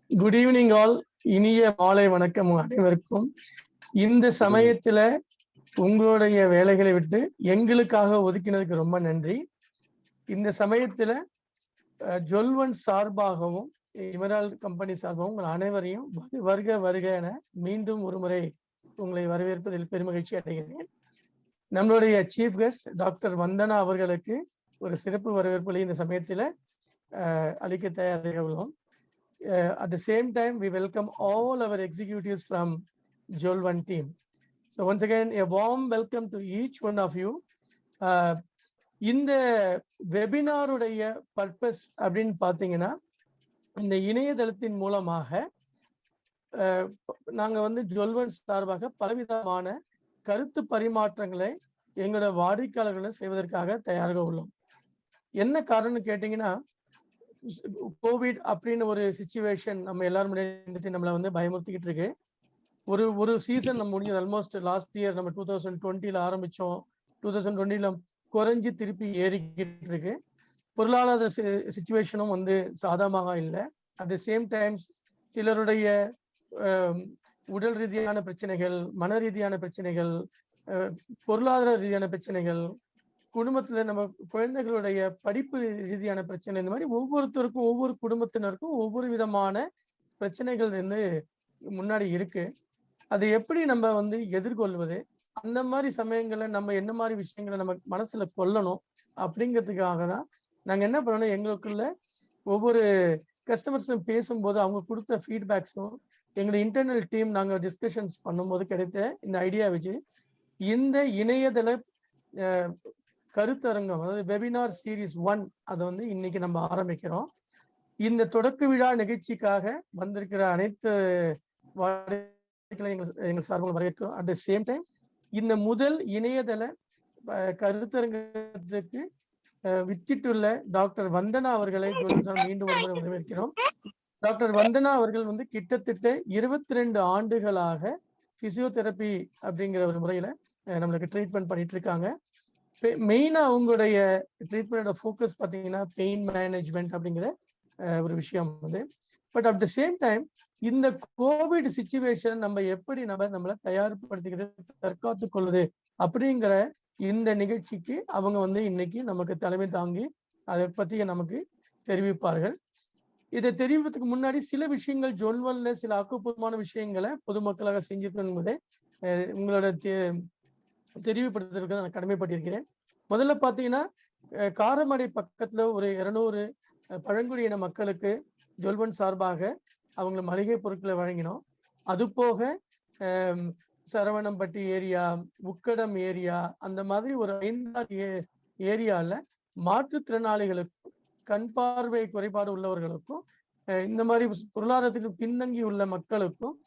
Good evening all. இனிய மாலை வணக்கம் அனைவருக்கும். இந்த சமயத்துல உங்களுடைய வேலைகளை விட்டு எங்களுக்காக ஒதுக்கினதுக்கு ரொம்ப நன்றி. இந்த சமயத்துல ஜொல்வன் சார்பாகவும் எமரால்ட் கம்பெனி சார்பாகவும் உங்கள் அனைவரையும் வருக வருக என மீண்டும் ஒரு முறை உங்களை வரவேற்பதில் பெருமகிழ்ச்சி அடைகிறேன். நம்மளுடைய சீஃப் கெஸ்ட் டாக்டர் வந்தனா அவர்களுக்கு ஒரு சிறப்பு வரவேற்புகளை இந்த சமயத்துல அளிக்க தயாராக உள்ளோம். At the same time, we welcome all our executives from Jolvan team. So once again, a warm welcome to each one of you. இந்த வெபினாருடைய பர்பஸ் அப்படின்னு பார்த்தீங்கன்னா, இந்த இணையதளத்தின் மூலமாக நாங்கள் ஜொல்வன் சார்பாக பலவிதமான கருத்து பரிமாற்றங்களை எங்களோட வாடிக்கையாளர்களை செய்வதற்காக தயாராக உள்ளோம். என்ன காரணம்னு கேட்டீங்கன்னா, கோவிட் அப்படின்னு ஒரு சிச்சுவேஷன் நம்ம எல்லாரும் முன்னாடி நம்மளை பயமுறுத்திக்கிட்டு இருக்கு. ஒரு சீசன் நம்ம முடிஞ்சது. ஆல்மோஸ்ட் லாஸ்ட் இயர் நம்ம 2020ல ஆரம்பிச்சோம். 2020ல குறைஞ்சி திருப்பி ஏறிக்கிட்டு இருக்கு. பொருளாதார சிச்சுவேஷனும் சாதகமாக இல்லை. அட் த சேம் டைம்ஸ் சிலருடைய உடல் ரீதியான பிரச்சனைகள், மன ரீதியான பிரச்சனைகள், பொருளாதார ரீதியான பிரச்சனைகள், குடும்பத்துல நம்ம குழந்தைகளுடைய படிப்பு ரீதியான பிரச்சனை, இந்த மாதிரி ஒவ்வொருத்தருக்கும் ஒவ்வொரு குடும்பத்தினருக்கும் ஒவ்வொரு விதமான பிரச்சனைகள் முன்னாடி இருக்கு. அதை எப்படி நம்ம எதிர்கொள்வது, அந்த மாதிரி சமயங்களை நம்ம என்ன மாதிரி விஷயங்களை நம்ம மனசுல கொள்ளணும் அப்படிங்கிறதுக்காக தான் நாங்க என்ன பண்ணணும், எங்களுக்குள்ள ஒவ்வொரு கஸ்டமர்ஸும் பேசும்போது அவங்க கொடுத்த ஃபீட்பேக்ஸும் எங்களுடைய இன்டர்னல் டீம் நாங்க டிஸ்கஷன்ஸ் பண்ணும்போது கிடைத்த இந்த ஐடியா வச்சு இந்த இணையதள கருத்தரங்கம், அதாவது வெபினார் சீரீஸ் 1 அதை இன்னைக்கு நம்ம ஆரம்பிக்கிறோம். இந்த தொடக்க விழா நிகழ்ச்சிக்காக வந்திருக்கிற அனைத்து எங்கள் சார்பில் வரவேற்கிறோம். அட் த சேம் டைம் இந்த முதல் இணையதள கருத்தரங்கத்துக்கு வித்திட்டுள்ள டாக்டர் வந்தனா அவர்களை மீண்டும் ஒரு முறை வரவேற்கிறோம். டாக்டர் வந்தனா அவர்கள் கிட்டத்தட்ட 22 ஆண்டுகளாக பிசியோதெரப்பி அப்படிங்கிற ஒரு முறையில நம்மளுக்கு ட்ரீட்மெண்ட் பண்ணிட்டு இருக்காங்க. மெயினா அவங்களுடைய ட்ரீட்மெண்டோட ஃபோக்கஸ் பார்த்தீங்கன்னா பெயின் மேனேஜ்மெண்ட் அப்படிங்கிற ஒரு விஷயம் but at the same time இந்த கோவிட் சிச்சுவேஷன் நம்ம எப்படி நம்மளை தயார்படுத்திக்கிறது, தற்காத்து கொள்வது அப்படிங்கிற இந்த நிகழ்ச்சிக்கு அவங்க இன்னைக்கு நமக்கு தலைமை தாங்கி அதை பத்தி நமக்கு தெரிவிப்பார்கள். இதை தெரிவிப்பதற்கு முன்னாடி சில விஷயங்கள் ஜொல்வன்ல சில ஆக்கப்பூர்வமான விஷயங்களை பொதுமக்களாக செஞ்சிருக்கணும் என்பதை உங்களோட தெரிவுபடுத்துவதற்கு நான் கடமைப்பட்டிருக்கிறேன். முதல்ல பார்த்தீங்கன்னா, காரமடை பக்கத்துல ஒரு 200 பழங்குடியின மக்களுக்கு ஜொல்வன் சார்பாக அவங்க மளிகை பொருட்களை வழங்கினோம். அது போக சரவணம்பட்டி ஏரியா, உக்கடம் ஏரியா, அந்த மாதிரி ஒரு 5 ஏரியால மாற்றுத்திறனாளிகளுக்கும் கண் பார்வை குறைபாடு உள்ளவர்களுக்கும் இந்த மாதிரி பொருளாதாரத்துக்கு பின்தங்கி உள்ள மக்களுக்கும்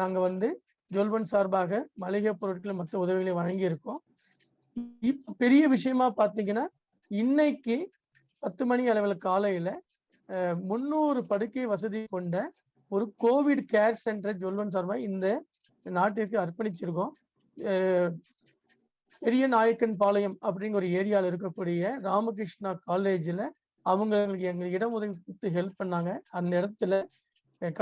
நாங்க ஜொல்வன் சார்பாக மளிகை பொருட்கள் மற்ற உதவிகளை வழங்கி இருக்கோம். இப்ப பெரிய விஷயமா பாத்தீங்கன்னா, இன்னைக்கு 10 மணி அளவில் காலையில 300 படுக்கை வசதி கொண்ட ஒரு கோவிட் கேர் சென்டர் ஜொல்வன் சார்பாக இந்த நாட்டிற்கு அர்ப்பணிச்சிருக்கோம். பெரிய நாயக்கன் பாளையம் அப்படிங்கிற ஒரு ஏரியாவில் இருக்கக்கூடிய ராமகிருஷ்ணா காலேஜில் அவங்களுக்கு எங்களுக்கு இடம் உதவி கொடுத்து ஹெல்ப் பண்ணாங்க. அந்த இடத்துல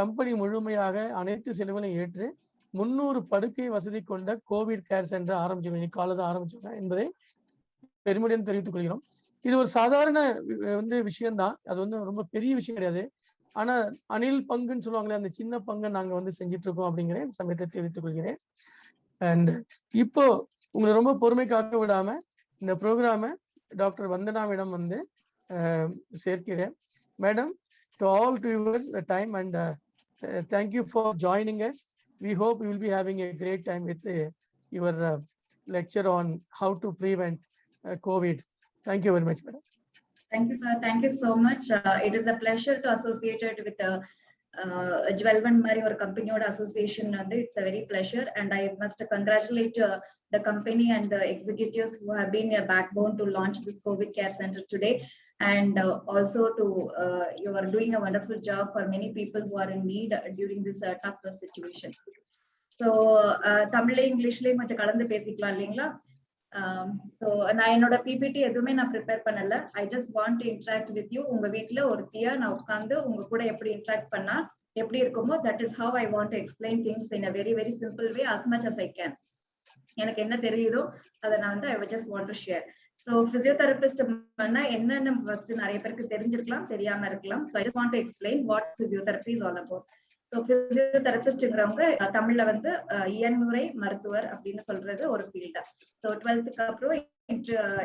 கம்பெனி முழுமையாக அனைத்து செலவுகளையும் ஏற்று 300 படுக்கை வசதி கொண்ட கோவிட் கேர் சென்டர் ஆரம்பிச்சிருக்கோம். இன்னைக்கு காலையில் ஆரம்பிச்சிருக்கோம் என்பதை பெருமையுடன் தெரிவித்துக் கொள்கிறோம். இது ஒரு சாதாரண விஷயம்தான், அது ரொம்ப பெரிய விஷயம் கிடையாது. ஆனா அணில் பங்குன்னு சொல்லுவாங்களே, அந்த சின்ன பங்கை நாங்க செஞ்சுட்டு இருக்கோம் அப்படிங்கிற சமயத்தை தெரிவித்துக் கொள்கிறேன். அண்ட் இப்போ உங்களை ரொம்ப பொறுமை காக்க விடாம இந்த ப்ரோக்ராமை டாக்டர் வந்தனாவிடம் சேர்க்கிறேன். Madam, to all to yours time and thank you for joining us. We hope you will be having a great time with your lecture on how to prevent COVID. Thank you very much, madam. Thank you, sir. Thank you so much. It is a pleasure to associate it with Jolvan Mari or company or association. It's a very pleasure, and I must congratulate the company and the executives who have been a backbone to launch this COVID care center today. And also to you are doing a wonderful job for many people who are in need during this tough situation. So Tamil English le konja kalandu pesikkalam illingla. So நான் என்னோட PPT எதுவுமே நான் prepare பண்ணல. I just want to interact with you. உங்க வீட்ல ஒருத்தியா நான் உட்கார்ந்து உங்க கூட எப்படி இன்டராக்ட் பண்ணா எப்படி இருக்குமோ that is how I want to explain things in a very very simple way as much as I can. எனக்கு என்ன தெரியுதோ அதை நான் வந்து I just want to share. So physiotherapist என்னன்னு ஃபர்ஸ்ட் நிறைய பேருக்கு தெரிஞ்சிருக்கலாம், தெரியாம இருக்கலாம். So I just want to explain what physiotherapy is all about. So physiotherapistங்கிறவங்க தமிழ்ல வந்து இயன்முறை மருத்துவர் அப்படின்னு சொல்றது ஒரு ஃபீல்டு. ஸோ 12th அப்புறம்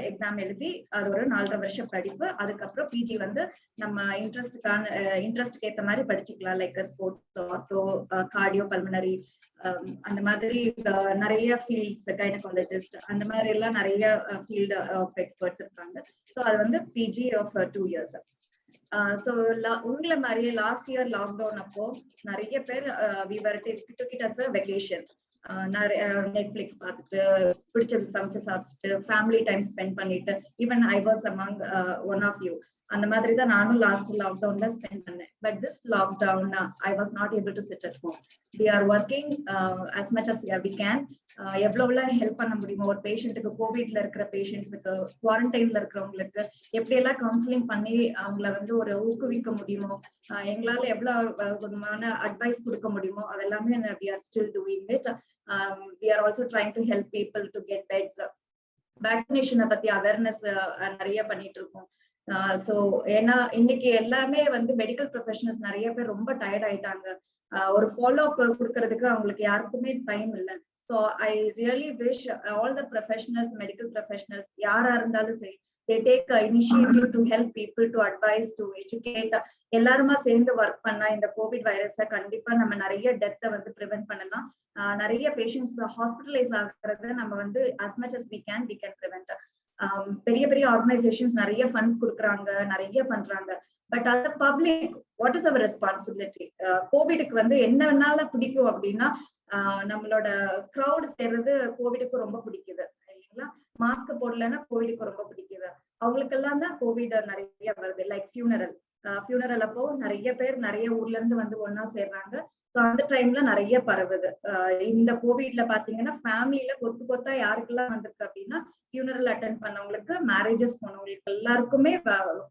எக்ஸாம் எழுதி அது ஒரு 4.5 வருஷம் படிப்பு. அதுக்கப்புறம் பிஜி வந்து நம்ம இன்ட்ரெஸ்ட்க்கு ஏற்ற மாதிரி படிச்சுக்கலாம். Like sports, ortho, cardio pulmonary, அந்த மாதிரி நிறைய ஃபீல்ட்ஸ், கைனகாலஜிஸ்ட், அந்த மாதிரி எல்லாம் நிறைய ஃபீல்டு ஆஃப் எக்ஸ்பர்ட்ஸ் இருக்காங்க. ஸோ அது வந்து பிஜி ஆஃப் 2 years. ஸோ உங்களை மாதிரியே லாஸ்ட் இயர் லாக்டவுன் அப்போ நிறைய பேர் we were took it as a vacation. Netflix பார்த்துட்டு, பிடிச்சது சமைச்சு சாப்பிட்டுட்டு, ஃபேமிலி டைம் ஸ்பெண்ட் பண்ணிட்டு, even I was among one of you. அந்த மாதிரி தான் நானும் லாஸ்ட் லாக்டவுன்ல ஸ்பெண்ட் பண்ணேன். But this lockdown I was not able to sit at home. We are working as much as we can. எவ்வளவு help பண்ண முடியுமோ ஒரு பேஷண்ட்டுக்கு, கோவிட்ல இருக்கிற பேஷண்ட்ஸுக்கு, குவாரண்டைன்ல இருக்கிறவங்களுக்கு எப்படி எல்லாம் கவுன்சிலிங் பண்ணி அவங்கள வந்து ஒரு ஊக்குவிக்க முடியுமோ, எங்களால எவ்வளவு அட்வைஸ் கொடுக்க முடியுமோ அதெல்லாமே we are still doing it. We are also trying to help people to get beds. வேக்சினேஷனை பத்தி அவேர்னஸ் நிறைய பண்ணிட்டு இருக்கோம். சோ ஏன்னா இன்னைக்கு எல்லாமே வந்து மெடிக்கல் ப்ரொஃபஷனல்ஸ் நிறைய பேர் ரொம்ப டயர்ட் ஆயிட்டாங்க. ஒரு ஃபாலோ அப் கொடுக்கறதுக்கு அவங்களுக்கு யாருக்குமே டைம் இல்லை. So I really wish all the professionals, medical professionals யாரா இருந்தாலும் சரி, they take initiative to help people, to advise, to educate. எல்லாருமா சேர்ந்து ஒர்க் பண்ணா இந்த கோவிட் வைரஸை கண்டிப்பா நம்ம நிறைய டெத்தை வந்து ப்ரிவென்ட் பண்ணலாம். நிறைய பேஷண்ட்ஸ் ஹாஸ்பிட்டலைஸ் ஆகுறத நம்ம வந்து as much as we can prevent. பெரிய பெரிய ஆர்கனைசேஷன்ஸ் நிறைய ஃபண்ட்ஸ் கொடுக்குறாங்க, நிறைய பண்றாங்க. But as a public, what is our responsibility? கோவிடுக்கு வந்து என்ன வேணாலும் பிடிக்கும் அப்படின்னா, நம்மளோட கிரௌட் சேர்றது கோவிடுக்கு ரொம்ப பிடிக்குது இல்லைங்களா? மாஸ்க் போடலன்னா கோவிடுக்கு ரொம்ப பிடிக்குது. அவங்களுக்கு எல்லாம் தான் கோவிட் நிறைய வருது. லைக் ஃபியூனரல் அப்போ நிறைய பேர் நிறைய ஊர்ல இருந்து வந்து ஒன்னா சேர்றாங்க. ஸோ அந்த டைம்ல நிறைய பரவுது. இந்த கோவிட்ல பாத்தீங்கன்னா ஃபேமிலியில கொத்தா யாருக்கெல்லாம் வந்திருக்கு அப்படின்னா, ஃபியூனரல் அட்டென்ட் பண்ணவங்களுக்கு, மேரேஜஸ் போனவங்களுக்கு எல்லாருக்குமே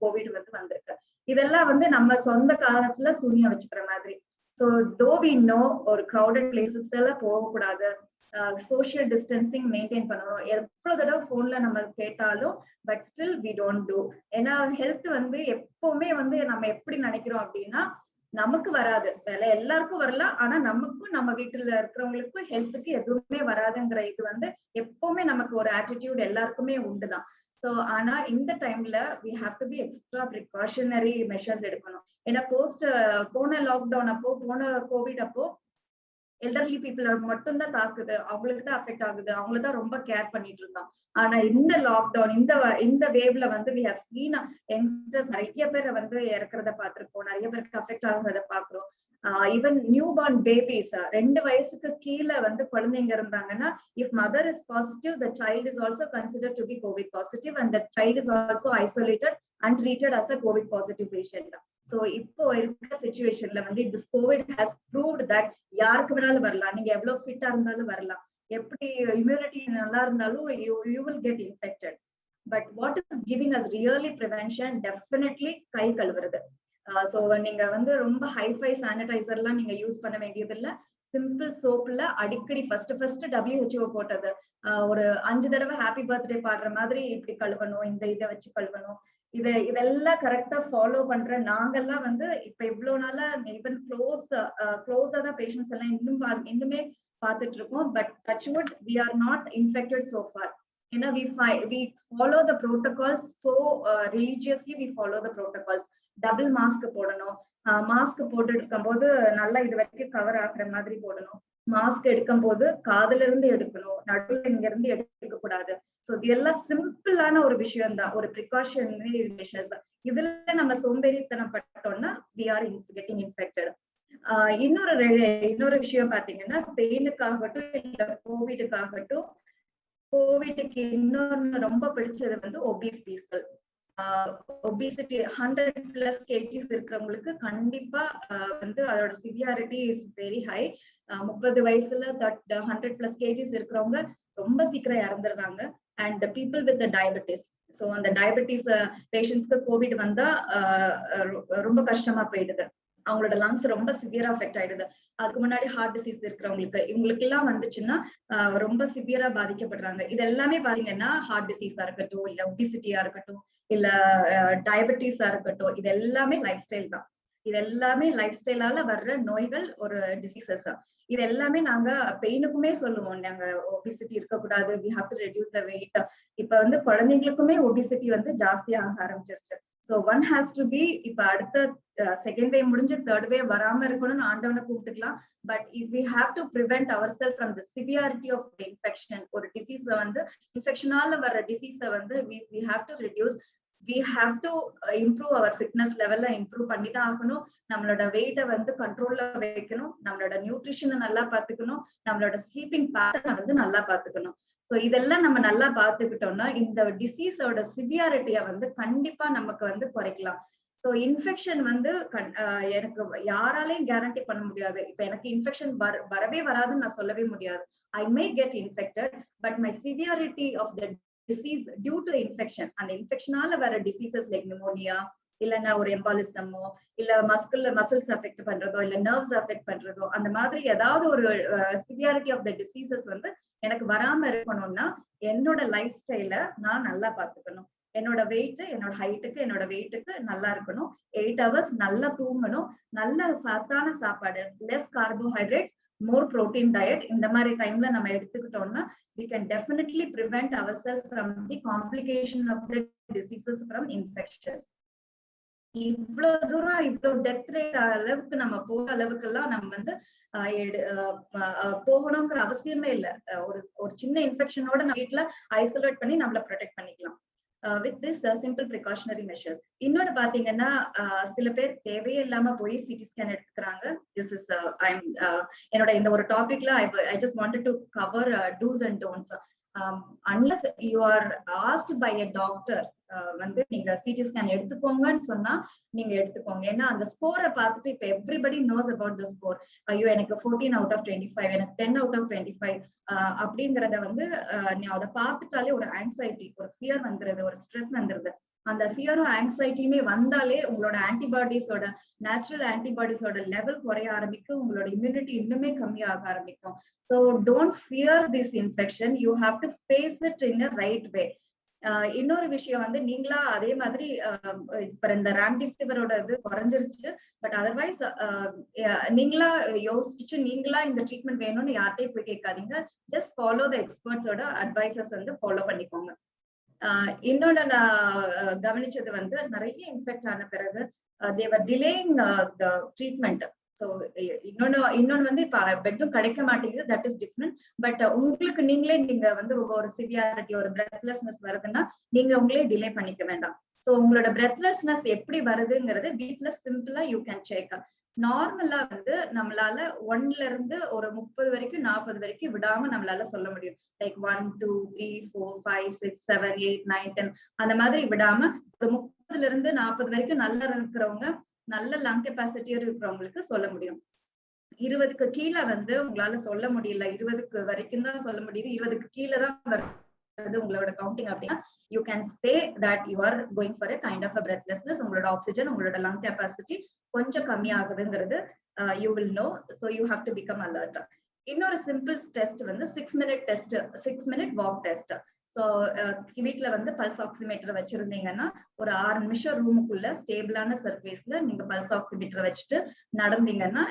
கோவிட் வந்து வந்திருக்கு. இதெல்லாம் வந்து நம்ம சொந்த காசுல சூனியம் வச்சுக்கிற மாதிரி. ஸோ தோ வி நோ ஒரு கிரௌடட் பிளேசஸ் எல்லாம் போகக்கூடாது, சோஷியல் டிஸ்டன்சிங் மெயின்டைன் பண்ணணும். எவ்வளவு தடவை போன்ல நம்ம கேட்டாலும் but still we don't do. ஏன்னா ஹெல்த் வந்து எப்பவுமே வந்து நம்ம எப்படி நினைக்கிறோம் அப்படின்னா, நமக்கு வராது, வேலை எல்லாருக்கும் வரலாம், ஆனா நமக்கும் நம்ம வீட்டுல இருக்கிறவங்களுக்கும் ஹெல்த்துக்கு எதுவுமே வராதுங்கிற இது வந்து எப்பவுமே நமக்கு ஒரு ஆட்டிடியூட் எல்லாருக்குமே உண்டுதான். ஸோ ஆனா இந்த டைம்ல we have to be extra precautionary measures எடுக்கணும். ஏன்னா போன லாக்டவுன் அப்போ, போன கோவிட் அப்போ எல்டர்லி பீப்புள் மட்டும்தான் தாக்குது, அவங்களுக்கு தான் அஃபெக்ட் ஆகுது, அவங்களுக்கு தான் ரொம்ப கேர் பண்ணிட்டு இருந்தோம். ஆனா இந்த லாக்டவுன், இந்த வேவ்ல வந்து we have seen யங்ஸ்டர்ஸ் நிறைய பேரை வந்து இறக்குறத பாத்திருக்கோம், நிறைய பேருக்கு அஃபெக்ட் ஆகுறத பாக்குறோம். ஈவன் நியூ பார்ன் பேபிஸ், 2 வயசுக்கு கீழே வந்து குழந்தைங்க இருந்தாங்கன்னா, if mother is positive, the child is also considered to be COVID positive and the child is also isolated and treated as a COVID positive patient. So இப்போ இருக்கிற சிச்சுவேஷன்ல வந்து this COVID has proved that யாருக்கு வேணாலும் வரலாம், நீங்க எவ்வளவு ஃபிட்டா இருந்தாலும் வரலாம், எப்படி இம்யூனிட்டி நல்லா இருந்தாலும் you will get infected. But what is giving us really prevention? Definitely கை கழுவுறது. ஸோ நீங்க வந்து ரொம்ப ஹைஃபை சானிடைசர்லாம் நீங்க யூஸ் பண்ண வேண்டியது இல்ல. சிம்பிள் சோப்ல அடிக்கடி ஃபர்ஸ்ட் WHO போட்டது, ஒரு 5 தடவை ஹாப்பி பர்த்டே பாடுற மாதிரி இப்படி கழுவணும், இந்த இதை வச்சு கழுவணும். இதெல்லாம் கரெக்டா ஃபாலோ பண்ற நாங்கெல்லாம் வந்து இப்ப இவ்வளவு நாளா ஈவன் க்ளோஸா தான் பேஷண்ட்ஸ் எல்லாம் இன்னுமே பார்த்துட்டு இருக்கோம். But touchwood we are not infected so far. ஏன்னா we follow the protocols so religiously. We follow the protocols. Double mask போடணும், மாஸ்க் போட்டு இருக்கும் போது நல்லா இது வரைக்கும் கவர் ஆகுற மாதிரி போடணும், மாஸ்க் எடுக்கும் போது காதுல இருந்து எடுக்கணும், நடுவில் இங்க இருந்து எடுக்க கூடாது. சோ இது எல்லாம் சிம்பிளான ஒரு விஷயம் தான், ஒரு ப்ரிகாஷனரி மெஷர்ஸ். இதுல நம்ம சோம்பேறித்தனம் பட்டோம்னா we are getting infected. இன்னொரு விஷயம் பாத்தீங்கன்னா, பெயினுக்காகட்டும் இல்ல கோவிடுக்காகட்டும், கோவிடுக்கு இன்னொன்னு ரொம்ப பிடிச்சது வந்து ஒபீஸ் பீப்புள். ஒபிசிட்டி 100+ kgs இருக்கிறவங்களுக்கு கண்டிப்பா வந்து அதோட சிவியாரிட்டி இஸ் வெரி ஹை. 30 வயசுல 100+ kgs இருக்கிறவங்க ரொம்ப சீக்கிரம் இறந்துடுறாங்க. And people with diabetes, so அந்த டயபெட்டிஸ் பேஷண்ட்ஸ்க்கு கோவிட் வந்தா ரொம்ப கஷ்டமா போயிடுது. அவங்களோட லங்ஸ் ரொம்ப சிவியரா அஃபெக்ட் ஆயிடுது. அதுக்கு முன்னாடி ஹார்ட் டிசீஸ் இருக்கிறவங்களுக்கு இவங்களுக்கு எல்லாம் வந்துச்சுன்னா ரொம்ப சிவியரா பாதிக்கப்படுறாங்க. இது எல்லாமே பாத்தீங்கன்னா ஹார்ட் டிசீஸா இருக்கட்டும், இல்ல ஒபிசிட்டியா இருக்கட்டும், இல்ல டயபெட்டிஸா இருக்கட்டும், இது எல்லாமே லைஃப் ஸ்டைல் தான். இது எல்லாமே லைஃப் ஸ்டைலால வர்ற நோய்கள், ஒரு டிசீசஸ். இது எல்லாமே நாங்க பெயினுக்குமே சொல்லுவோம். நாங்க ஒபிசிட்டி இருக்கக்கூடாது, we have to reduce the weight. இப்ப வந்து குழந்தைங்களுக்குமே ஒபிசிட்டி வந்து ஜாஸ்தியாக ஆரம்பிச்சிருச்சு. So one has to be, இப்ப அடுத்த செகண்ட் வேவ் முடிஞ்சு தேர்ட் வேவ் வராம இருக்கணும்னு ஆண்டவனை கூப்பிட்டுக்கலாம். But if we have to prevent our self from the severity of the infection, ஒரு டிசீஸ வந்து இன்ஃபெக்ஷனால வர்ற டிசீஸ வந்து we have to reduce, we have to improve our fitness level, improve பண்ணி தான் ஆகணும். நம்மளோட வெயிட்ட வந்து கண்ட்ரோல்ல வைக்கணும், நம்மளோட நியூட்ரிஷனை நல்லா பாத்துக்கணும், நம்மளோட ஸ்லீப்பிங் பேட்டர்னை வந்து நல்லா பாத்துக்கணும். சோ இதெல்லாம் நம்ம நல்லா பாத்துக்கிட்டோம்னா இந்த டிசீஸோட சிவியாரிட்டியை வந்து கண்டிப்பா நமக்கு வந்து குறைக்கலாம். சோ இன்ஃபெக்ஷன் வந்து எனக்கு யாராலையும் கேரண்டி பண்ண முடியாது. இப்ப எனக்கு இன்ஃபெக்ஷன் வரவே வராதுன்னு நான் சொல்லவே முடியாது. I may get infected, but my severity of the disease due to infection, அந்த இன்ஃபெக்ஷனால வர டிசீசஸ் லைக் நிமோனியா, இல்லைன்னா ஒரு எம்பாலிசமோ, இல்ல மசில்ஸ் அஃபெக்ட் பண்றதோ, இல்ல நர்வ்ஸ் அஃபெக்ட் பண்றதோ, அந்த மாதிரி ஏதாவது ஒரு சிவியாரிட்டி ஆஃப் த டிசீசஸ் வந்து எனக்கு வராம இருக்கணும்னா என்னோட லைஃப் ஸ்டைல நான் நல்லா பாத்துக்கணும். என்னோட வெயிட், என்னோட ஹைட்டுக்கு, என்னோட வெயிட்டுக்கு நல்லா இருக்கணும். 8 hours நல்லா தூங்கணும். நல்ல சத்தான சாப்பாடு, லெஸ் கார்போஹைட்ரேட்ஸ், மோர் ப்ரோட்டீன் டயட், இந்த மாதிரி டைம்ல நம்ம எடுத்துக்கிட்டோம்னா we can definitely prevent ourselves from the complication of the diseases from infection. இவ்வளவு தூரம் இவ்வளவு டெத் ரேட் அளவுக்கு நம்ம போற அளவுக்கு எல்லாம் நம்ம வந்து போகணுங்கிற அவசியமே இல்லை. ஒரு சின்ன இன்ஃபெக்ஷனோட நம்ம வீட்டுல ஐசோலேட் பண்ணி நம்மள ப்ரொடெக்ட் பண்ணிக்கலாம் with this simple precautionary measures. இன்னொன்னு பாத்தீங்கன்னா சில பேர் தேவையே இல்லாம போய் சிடி ஸ்கேன் எடுத்துக்கிறாங்க. திஸ் இஸ் என்னோட இந்த ஒரு டாபிக்ல I just wanted to cover do's and don'ts. Unless you are asked by a doctor வந்து நீங்க சிடி ஸ்கேன் எடுத்துக்கோங்கன்னு சொன்னா நீங்க எடுத்துக்கோங்க. ஏன்னா அந்த ஸ்கோரை பார்த்துட்டு இப்ப everybody knows about the score. ஐயோ எனக்கு 14 out of 25, எனக்கு 10 out of 25 அப்படிங்கறத வந்து அதை பார்த்துட்டாலே ஒரு ஆங்ஸைட்டி, ஒரு ஃபியர் வந்துருது, ஒரு ஸ்ட்ரெஸ் வந்துருது. அந்த ஃபியரும் ஆங்ஸைட்டியுமே வந்தாலே உங்களோட ஆன்டிபாடிஸோட, நேச்சுரல் ஆன்டிபாடிஸோட லெவல் குறைய ஆரம்பிக்கும், உங்களோட இம்யூனிட்டி இன்னுமே கம்மியாக ஆரம்பிக்கும். So don't fear this infection, you have to face it in a right way. இன்னொரு விஷயம் வந்து நீங்களா அதே மாதிரி இப்ப இந்த ராம்டிசிவரோட இது குறைஞ்சிருச்சு, பட் அதர்வைஸ் நீங்களா யோசிச்சு நீங்களா இந்த ட்ரீட்மெண்ட் வேணும்னு யார்கிட்டயும் போய் கேட்காதீங்க. ஜஸ்ட் ஃபாலோ த எக்ஸ்பர்ட்ஸோட அட்வைசஸ் வந்து ஃபாலோ பண்ணிக்கோங்க. இன்னொன்னு நான் கவனிச்சது வந்து நிறைய இன்ஃபெக்ட் ஆன பிறகு தேவர் டிலேயிங் த ட்ரீட்மெண்ட். ஸோ இன்னொன்னு வந்து இப்ப பெட்டும் கிடைக்க மாட்டேங்குது, தட் இஸ் டிஃப்ரெண்ட். பட் உங்களுக்கு நீங்க வந்து ரொம்ப ஒரு சிவியாரிட்டி, ஒரு பிரெத்லெஸ்னஸ் வருதுன்னா நீங்க உங்களே டிலே பண்ணிக்க வேண்டாம். ஸோ உங்களோட பிரெத்லெஸ்னஸ் எப்படி வருதுங்கிறது வீட்ல சிம்பிளா யூ கேன் செக். நார்மலா வந்து நம்மளால 1ல இருந்து ஒரு 30 வரைக்கும் 40 வரைக்கும் விடாம நம்மளால சொல்ல முடியும். லைக் 1 2 3 4 5 6 7 8 9 10 அந்த மாதிரி விடாம ஒரு 30ல இருந்து 40 வரைக்கும் நல்லா இருக்கிறவங்க, நல்ல லங் கெப்பாசிட்டி இருக்கிறவங்களுக்கு சொல்ல முடியும். 20க்கு கீழே வந்து உங்களால சொல்ல முடியல, 20க்கு வரைக்கும் தான் சொல்ல முடியுது, 20க்கு கீழே தான் வருது உங்களோட கவுண்டிங் அப்படின்னா you can say that you are going for a kind of a breathlessness. உங்களோட ஆக்சிஜன், உங்களோட லங் கெப்பாசிட்டி கொஞ்சம் கம்மி ஆகுதுங்கிறது you will know. So you have to become alert. இன்னொரு சிம்பிள் டெஸ்ட் வந்து 6-minute test, 6-minute walk test. So வீட்டுல வந்து pulse oximeter வச்சிருந்தீங்கன்னா ஒரு 6 நிமிஷம் ரூமுக்குள்ள ஸ்டேபிளான சர்ஃபேஸ்ல நீங்க பல்ஸ் ஆக்சிமீட்டர் வச்சுட்டு நடந்தீங்கன்னா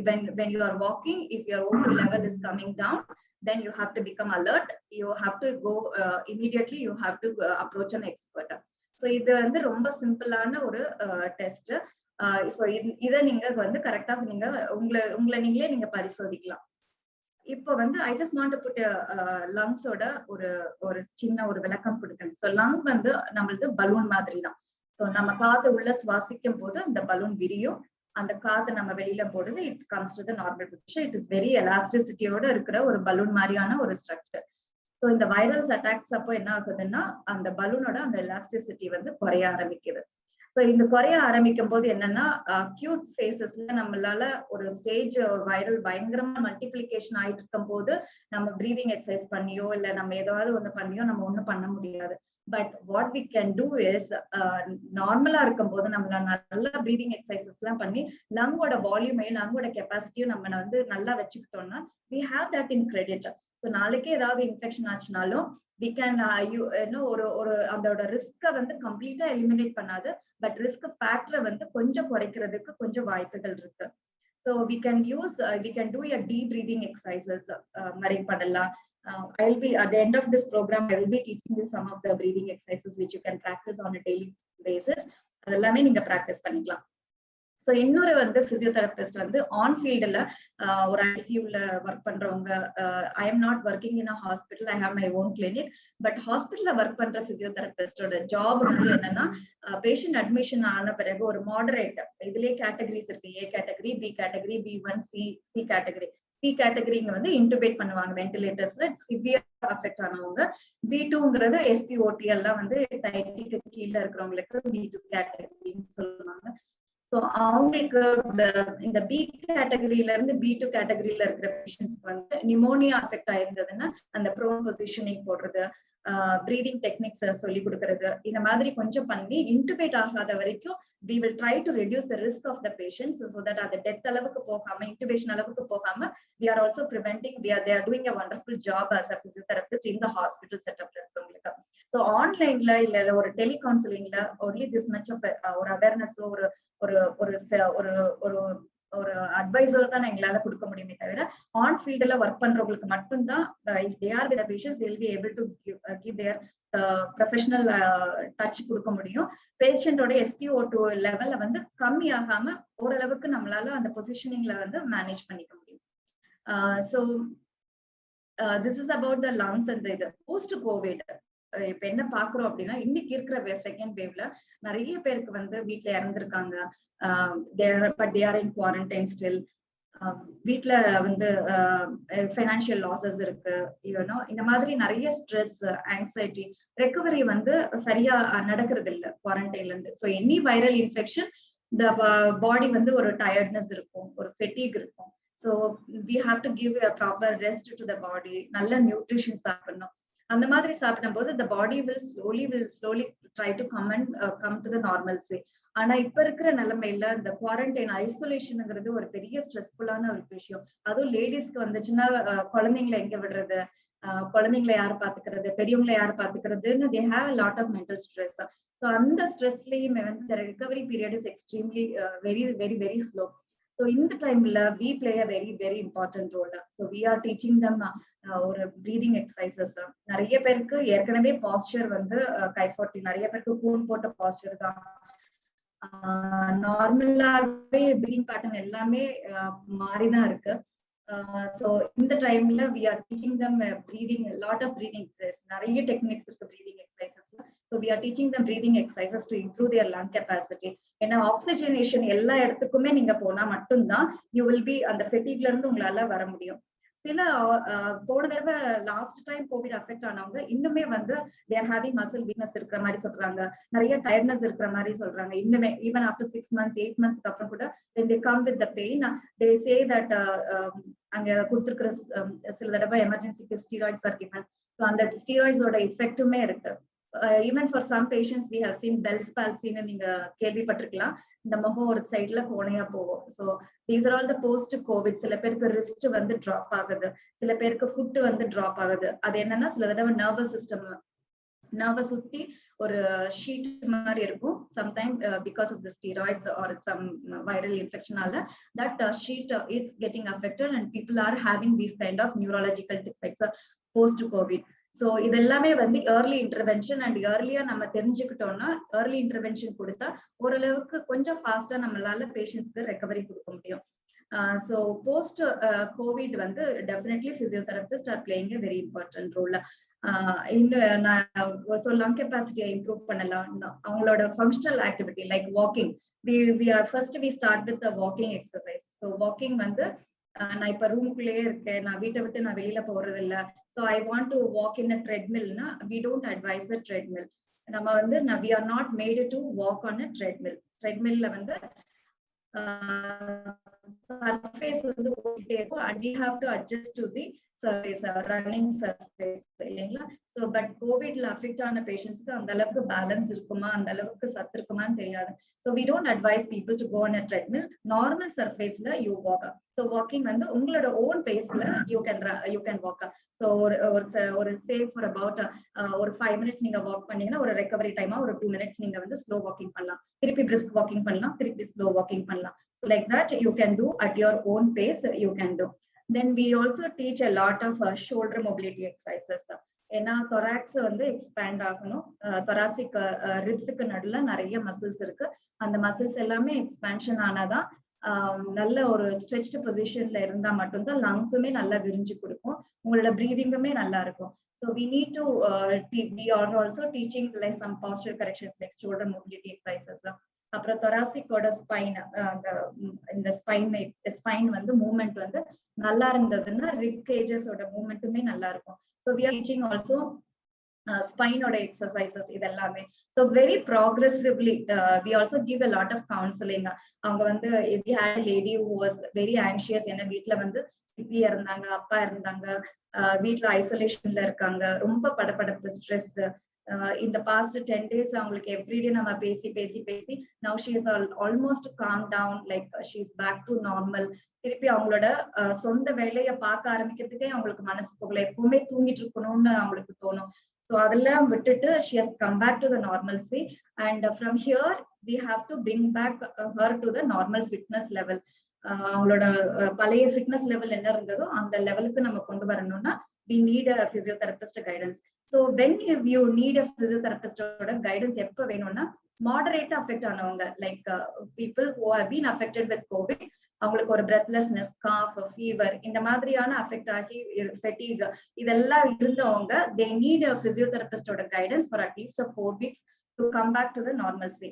when you are walking, if your O2 level is coming down, then you have to become alert. You have to go immediately, you have to approach an expert. So இது வந்து ரொம்ப சிம்பிளான ஒரு test. So இதை நீங்க வந்து கரெக்டா நீங்க உங்களை நீங்களே நீங்க பரிசோதிக்கலாம். இப்போ வந்து I just want to put லங்ஸோட ஒரு சின்ன ஒரு விளக்கம் கொடுக்கணும். ஸோ லங் வந்து நம்மளது பலூன் மாதிரி தான். ஸோ நம்ம காத்து உள்ள சுவாசிக்கும் போது அந்த பலூன் விரியும், அந்த காத்து நம்ம வெளியில போடுது, it comes to the normal position. It is very எலாஸ்டிசிட்டியோட இருக்கிற ஒரு பலூன் மாதிரியான ஒரு ஸ்ட்ரக்சர். ஸோ இந்த வைரல்ஸ் அட்டாக்ஸ் அப்போ என்ன ஆகுதுன்னா அந்த பலூனோட அந்த எலாஸ்டிசிட்டி வந்து குறைய ஆரம்பிக்குது. ஸோ இந்த குறைய ஆரம்பிக்கும் போது என்னன்னா அக்யூட் ஃபேசஸ்ல நம்மளால ஒரு ஸ்டேஜ் வைரல் பயங்கரமா மல்டிபிளிகேஷன் ஆயிட்டு இருக்கும் போது நம்ம பிரீதிங் எக்ஸசைஸ் பண்ணியோ இல்ல நம்ம ஏதாவது ஒண்ணு பண்ணியோ நம்ம ஒண்ணும் பண்ண முடியாது. But what we can do is நார்மலா இருக்கும் போது நம்மள நல்லா பிரீதிங் எக்ஸசைசஸ் எல்லாம் பண்ணி லங்கோட வால்யூமையும் லங்கோட கெப்பாசிட்டியும் நம்ம வந்து நல்லா வச்சுக்கிட்டோம்னா we have that in credit. So நாளைக்கே ஏதாவது இன்ஃபெக்ஷன் ஆச்சுனாலும் we can ஒரு அதோட ரிஸ்கை வந்து கம்ப்ளீட்டா எலிமினேட் பண்ணாது, பட் ரிஸ்க் ஃபேக்டரை வந்து கொஞ்சம் குறைக்கிறதுக்கு கொஞ்சம் வாய்ப்புகள் இருக்கு. So we can do a deep breathing exercises மாதிரி பண்ணலாம். I'll be at the end of this program I will be teaching you some of the breathing exercises which you can practice on a daily basis. அதெல்லாமே நீங்க practice பண்ணிக்கலாம். So இன்னொரு வந்து physiotherapist வந்து on ஃபீல்டுல ஒரு ஐசியூல ஒர்க் பண்றவங்க, I am not working in a hospital, I have my own clinic. But ஹாஸ்பிட்டல்ல ஒர்க் பண்ற பிசியோதெரபிஸ்டோட ஜாப் வந்து என்னன்னா, பேஷண்ட் அட்மிஷன் ஆன பிறகு ஒரு மாடரேட், இதுலயே கேட்டகரிஸ் இருக்கு, A category, B category, B1, C category. C கேட்டகரிங்க வந்து இன்டுபேட் பண்ணுவாங்க வென்டிலேட்டர்ஸ்ல, சிவியர் அஃபெக்ட் ஆனவங்க. B2ங்கிறது SPOT எல்லாம் வந்து 90க்கு கீழே இருக்கிறவங்களுக்கு B2 கேட்டகரின்னு சொல்லுவாங்க. ஸோ அவங்களுக்கு இந்த பி கேட்டகரியில இருந்து B2 கேட்டகரியில இருக்கிற பேஷண்ட்ஸ்க்கு வந்து நிமோனியா அஃபெக்ட் ஆயிருந்ததுன்னா அந்த ப்ரோன் பொசிஷனிங் போடுறது, பிரீதிங் டெக்னிக்ஸ் சொல்லி கொடுக்கறது, இந்த மாதிரி கொஞ்சம் பண்ணி இன்டுபேட் ஆகாத வரைக்கும் we will try to reduce the risk of the patients so that அது டெத் அளவுக்கு போகாம, இன்டுபேஷன் அளவுக்கு போகாம we are also preventing, they are doing a wonderful job as a physiotherapist in the hospital setup இருக்கிறவங்களுக்கு. So ஆன்லைன்ல இல்ல ஒரு டெலி கவுன்சிலிங்ல only this much of ஒரு அவேர்னஸ், ஒரு ஒரு ஒரு ஒரு ஒரு அட்வைசர் தான் எங்களால கொடுக்க முடியுமே தவிர, ஆன் ஃபீல்டுல ஒர்க் பண்றவங்களுக்கு மட்டும்தான் if they are with the patients they will be able to give their professional touch கொடுக்க முடியும். பேஷண்டோட SpO2 லெவல்ல வந்து கம்மி ஆகாம ஓரளவுக்கு நம்மளால அந்த பொசிஷனிங்ல வந்து மேனேஜ் பண்ணிக்க முடியும். So this is about the lungs and இது போஸ்ட் கோவிட். இப்ப என்ன பாக்குறோம் அப்படின்னா, இன்னைக்கு இருக்கிற செகண்ட் வேவ்ல நிறைய பேருக்கு வந்து வீட்டுல இறந்துருக்காங்க, but they are in quarantine still. வீட்டுல வந்து ஃபைனான்சியல் லாசஸ் இருக்கு, இந்த மாதிரி நிறைய ஸ்ட்ரெஸ், ஆங்ஸைட்டி, ரெக்கவரி வந்து சரியா நடக்கிறது இல்லை குவாரண்டைன்ல இருந்து. ஸோ எனி வைரல் இன்ஃபெக்ஷன் இந்த பாடி வந்து ஒரு டயர்ட்னஸ் இருக்கும், ஒரு ஃபெட்டிக் இருக்கும். So we have to give a proper rest to the body. நல்ல நியூட்ரிஷன் சாப்பிடணும். அந்த மாதிரி சாப்பிடும் போது the body will slowly try to come to the normalcy. ஆனா இப்ப இருக்கிற நிலைமையில இந்த குவாரண்டைன் ஐசோலேஷனுங்கிறது ஒரு பெரிய ஸ்ட்ரெஸ்ஃபுல்லான ஒரு விஷயம். அதுவும் லேடிஸ்க்கு வந்துச்சுன்னா குழந்தைங்களை எங்க விடுறது, குழந்தைங்களை யாரு பாத்துக்கிறது, பெரியவங்களை யாரு பாத்துக்கிறதுன்னு they have a lot of mental stress. So அந்த ஸ்ட்ரெஸ்லயுமே வந்து the recovery period is extremely very slow. So in the time we play a very important role. So we are teaching them ஒரு breathing exercises. நிறைய பேருக்கு ஏற்கனவே posture வந்து கைஃபோர்ட்டி, நிறைய பேருக்கு கூன் போட்ட posture தான், நார்மலாவே பிரீதிங் பேட்டர்ன் எல்லாமே மாறிதான் இருக்கு. So இந்த டைம்ல we are teaching them lot of breathing exercises. நிறைய டெக்னிக்ஸ் இருக்கு breathing exercises. So we are teaching them breathing exercises to improve their lung capacity. ஏன்னா ஆக்சிஜனேஷன் எல்லா இடத்துக்குமே நீங்க போனா மட்டும்தான் you will be அந்த ஃபெட்டிக்ல இருந்து உங்களால வர முடியும். சில போன தடவை லாஸ்ட் டைம் கோவிட் அஃபெக்ட் ஆனவங்க இன்னுமே வந்து they are having muscle weakness இருக்கிற மாதிரி சொல்றாங்க, நிறைய டயர்ட்னஸ் இருக்கிற மாதிரி சொல்றாங்க. இன்னுமே even after 6 months 8 months அப்புறம் கூட when they come with the pain they say that அங்க கொடுத்திருக்கிற சில தடவை எமர்ஜென்சிக்கு ஸ்டீராய்ட்ஸ் ஆர் given. ஸோ அந்த ஸ்டீராய்ட்ஸோட எஃபெக்ட்டுமே இருக்கு. Even for some patients we have seen Bell's palsy ன்னு நீங்க கேள்விப்பட்டிருக்கலாம், இந்த முகம் ஒரு சைட்ல கோணையா போகும். So these are all the post Covid. சில பேருக்கு ரிஸ்ட் வந்து டிராப் ஆகுது, சில பேருக்கு ஃபுட் வந்து டிராப் ஆகுது. அது என்னன்னா சில தடவை நர்வஸ் சுத்தி ஒரு ஷீட் மாதிரி இருக்கும். Sometime because of the steroids or some viral இன்ஃபெக்ஷனால that sheet is getting affected and people are having these kind of neurological defects post COVID. So இது எல்லாமே வந்து ஏர்லி இன்டர்வென்ஷன் அண்ட் ஏர்லியா நம்ம தெரிஞ்சுக்கிட்டோம்னா, ஏர்லி இன்டர்வென்ஷன் கொடுத்தா ஓரளவுக்கு கொஞ்சம் ஃபாஸ்டா நம்மளால பேஷண்ட்ஸ்க்கு ரெக்கவரி கொடுக்க முடியும். ஸோ போஸ்ட் கோவிட் வந்து definitely physiotherapist are playing a very important role. இன்னும் லங் கெப்பாசிட்டியை இம்ப்ரூவ் பண்ணலாம். அவங்களோட functional activity like walking, we start with the walking exercise. So walking வந்து நான் இப்ப ரூமுக்குள்ளேயே இருக்கேன், நான் வீட்டை விட்டு நான் வெளியில போறது இல்ல, so I want to walk in a ட்ரெட்மில்னா we don't advise the treadmill. நம்ம வந்து we are not made to walk on a treadmill. ட்ரெட்மில்ல வந்து surface வந்து ஓடிட்டே இருக்கும் and we have to adjust to the surface, running surface இல்லைங்களா. So but கோவிட்ல affect ஆன பேஷண்ட்ஸ்க்கு அந்த அளவுக்கு பேலன்ஸ் இருக்குமா, அந்த அளவுக்கு சத்து இருக்குமான்னு தெரியாது. So we don't advise people to go on a treadmill. Normal சர்ஃபேஸ்ல யூ வாக். ஸோ வாக்கிங் வந்து உங்களோட ஓன் பேஸ்ல யூ கேன் வாக். ஸோ ஒரு சேஃப் ஃபார் அபவுட் ஒரு 5 minutes நீங்க வாக் பண்ணீங்கன்னா ஒரு ரெக்கவரி டைமா ஒரு 2 minutes நீங்க வந்து ஸ்லோ வாக்கிங் பண்ணலாம், திருப்பி பிரிஸ்க் வாக்கிங் பண்ணலாம், திருப்பி ஸ்லோ வாக்கிங் பண்ணலாம். So like that you can do at your own pace, you can do. Then we also teach a lot of shoulder mobility exercises. ஏன்னா தொராக்ஸ் வந்து expand ஆகணும், thoracic ரிப்ஸுக்கு நடுவுல நிறைய மசில்ஸ் இருக்கு. அந்த மசில்ஸ் எல்லாமே எக்ஸ்பேன்ஷன் ஆனாதான் நல்ல ஒரு ஸ்ட்ரெச்டு பொசிஷன்ல இருந்தா மட்டும்தான் லங்ஸுமே நல்லா விரிஞ்சு கொடுக்கும், உங்களோட பிரீதிங்குமே நல்லா இருக்கும். So we need to we are also teaching like some posture corrections like shoulder mobility exercises. அப்புறம் தொராசிக்கோட ஸ்பைன், இந்த ஸ்பைன் வந்து மூவ்மெண்ட் வந்து நல்லா இருந்ததுன்னா ரிப் கேஜஸோட மூவ்மெண்ட்டுமே நல்லா இருக்கும். So we are teaching also ஸ்பைனோட எக்ஸசைசஸ் இதெல்லாமே. So very progressively we also give a lot of counselling. அவங்க வந்து we had lady who was very anxious. ஏன்னா வீட்டுல வந்து சித்தி இருந்தாங்க, அப்பா இருந்தாங்க, வீட்டுல ஐசோலேஷன்ல இருக்காங்க, ரொம்ப படபடப்பு ஸ்ட்ரெஸ். இந்த பாஸ்ட் 10 days அவங்களுக்கு எவ்ரிடே நம்ம பேசி now she is almost calmed down, like she is back to normal. திருப்பி அவங்களோட சொந்த வேலையை பார்க்க ஆரம்பிக்கிறதுக்கே அவங்களுக்கு மனசு போகல, எப்பவுமே தூங்கிட்டு இருக்கணும்னு அவங்களுக்கு தோணும். ஸோ அதெல்லாம் விட்டுட்டு she has come back to the normalcy and from here we have to bring back her to the normal fitness level. அவங்களோட பழைய ஃபிட்னஸ் லெவல் என்ன இருந்ததோ அந்த லெவலுக்கு நம்ம கொண்டு வரணும்னா we need a physiotherapist guidance. So when you need a physiotherapist guidance எப்ப வேணும்னா moderate affect ஆனவங்க, like people who have been affected with COVID, அவங்களுக்கு ஒரு breathlessness, cough, fever இந்த மாதிரியான அஃபெக்ட் ஆகி fatigue இதெல்லாம் இருந்தவங்க they need a physiotherapist guidance for at least 4 weeks to come back to the normalcy.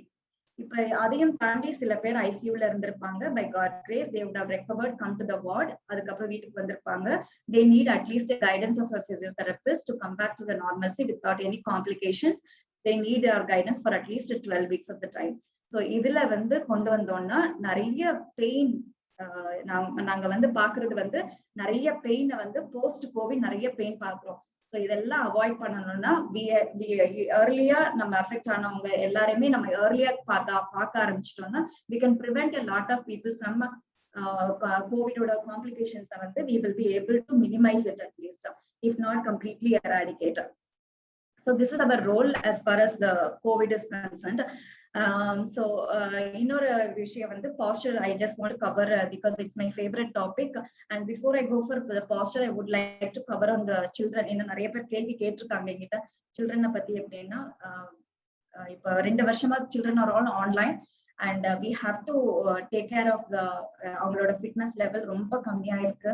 இப்ப அதையும் தாண்டி சில பேர் ஐசியூல இருந்திருப்பாங்க, by God grace they would have recovered, come to the ward, அதுக்கப்புறம் வீட்டுக்கு வந்திருப்பாங்க. they need at least a guidance of a physiotherapist to come back to the normalcy without any complications. they need our guidance for at least 12 weeks of the time. so இதுல வந்து கொண்டு வந்தோம்னா நிறைய pain, நாங்க வந்து பாக்குறது வந்து நிறைய பெயினை வந்து போஸ்ட் கோவிட் நிறைய பெயின் பாக்குறோம். ஸோ இதெல்லாம் அவாய்ட் பண்ணணும்னா ஏர்லியா நம்ம அஃபெக்ட் ஆனவங்க எல்லாருமே நம்ம ஏர்லியா பார்க்க ஆரம்பிச்சிட்டோம்னா we can prevent a lot of people from கோவிடோட காம்ப்ளிகேஷன்ஸை வந்து we will be able to minimize it at least, if not completely eradicate. So this is our role as far as the COVID is concerned. So இன்னொரு விஷயம் வந்து posture I just want to cover because it's my favorite topic. And before I go for the posture, I would like to cover on the children. இன்னும் நிறைய பேர் கேள்வி கேட்டிருக்காங்க என்கிட்ட children பத்தி. எப்படின்னா இப்ப 2 வருஷமா children are all online and we have to take care of the அவங்களோட ஃபிட்னஸ் லெவல் ரொம்ப கம்மியா இருக்கு.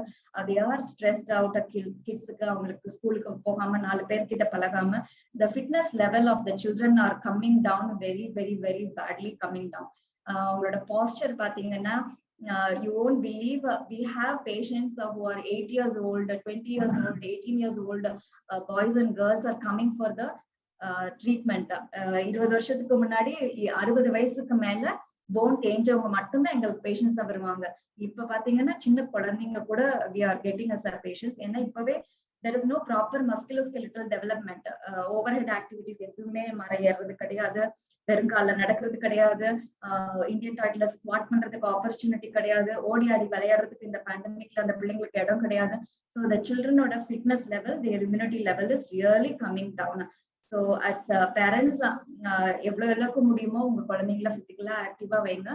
they are stressed out. கிட்ஸுக்கு அவங்களுக்கு ஸ்கூலுக்கு போகாம 4 பேர்கிட்ட பழகாம the fitness level of the children are coming down very very very badly coming down. அவங்களோட posture பாத்தீங்கன்னா you won't believe, we have patients who are 8 years old, 20 years old, 18 years old, boys and girls are coming for the treatment. 20 வருஷத்துக்கு முன்னாடி 60 வயசுக்கு மேல phone தேஞ்சவங்க மட்டும்தான் எங்களுக்கு பேஷண்ட்ஸா வருவாங்க. இப்ப பாத்தீங்கன்னா சின்ன குழந்தைங்க கூட we are getting as our patients. ஏன்னா இப்பவே there is no proper musculoskeletal development. overhead activities எதுவுமே மறையறது கிடையாது, பெருங்கால நடக்கிறது கிடையாது, இந்தியன் டாய்லெட்ல ஸ்குவாட் பண்றதுக்கு ஆப்பர்ச்சுனிட்டி கிடையாது, ஓடி ஆடி விளையாடுறதுக்கு இந்த பேண்டமிக்ல அந்த பிள்ளைங்களுக்கு இடம் கிடையாது. ஸோ the childrenோட fitness level, their immunity level is really coming down. So as parents எவ்வளவு முடியுமோ உங்க குழந்தைங்கள பிசிக்கலா ஆக்டிவா வைங்க.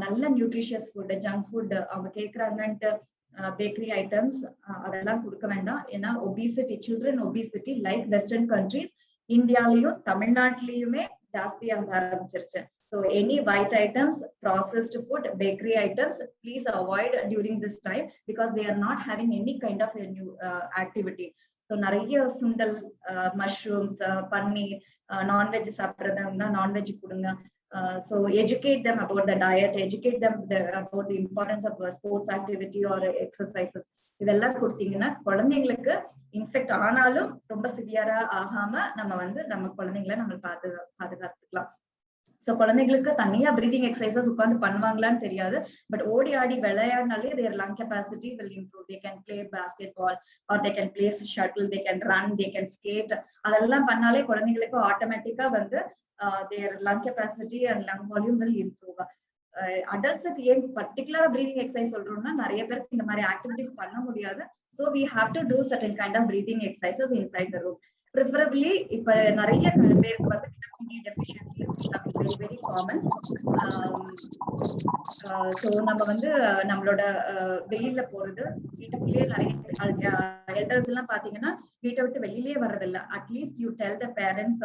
நல்ல நியூட்ரிஷியஸ் ஃபுட், ஜங்க் ஃபுட் அவங்க கேட்கறாங்கன்ட்டு பேக்கரி ஐட்டம்ஸ் அதெல்லாம் கொடுக்க வேண்டாம். ஏன்னா obesity, children obesity like western countries இந்தியாலயும் தமிழ்நாட்டிலயுமே ஜாஸ்தியாக ஆரம்பிச்சிருச்சு. So any white items, processed food, bakery items, please avoid during this time because they are not having any kind of a new activity. So நிறைய சுண்டல், mushrooms, பன்னீர், non veg சாப்பிட்றதா non veg கொடுங்க. So educate them about the diet, educate them about the importance of sports activity or exercises. இதெல்லாம் கொடுத்தீங்கன்னா குழந்தைங்களுக்கு infect ஆனாலும் ரொம்ப சிவியரா ஆகாம நம்ம வந்து நம்ம குழந்தைங்களை நம்ம பாதுகாத்துக்கலாம். So ஸோ குழந்தைகளுக்கு தனியா பிரீதிங் எக்ஸசைசஸ் உட்காந்து பண்ணுவாங்களான்னு தெரியாது. பட் ஓடி ஆடி விளையாடினாலே their lung capacity will improve. They can play basketball or they can play shuttle, they can run, they can skate. அதெல்லாம் பண்ணாலே குழந்தைகளுக்கு ஆட்டோமேட்டிக்கா வந்து their lung capacity and lung volume will improve. அடல்ட்ஸுக்கு ஏன் பர்டிகுலரா பிரீதிங் எக்ஸசைஸ் சொல்றோம்னா நிறைய பேருக்கு இந்த மாதிரி ஆக்டிவிட்டிஸ் பண்ண முடியாது. So we have to do certain kind of breathing exercises inside the room. Preferably இப்ப நிறைய பேருக்கு வந்து vitamin D deficiency is becoming very very common. So நம்ம வந்து நம்மளோட வெயில்ல போறது, வீட்டுக்குள்ளேயே நிறைய எல்டர்ஸ் எல்லாம் பாத்தீங்கன்னா வீட்டை விட்டு வெளியிலேயே வர்றதில்ல. At least you tell the parents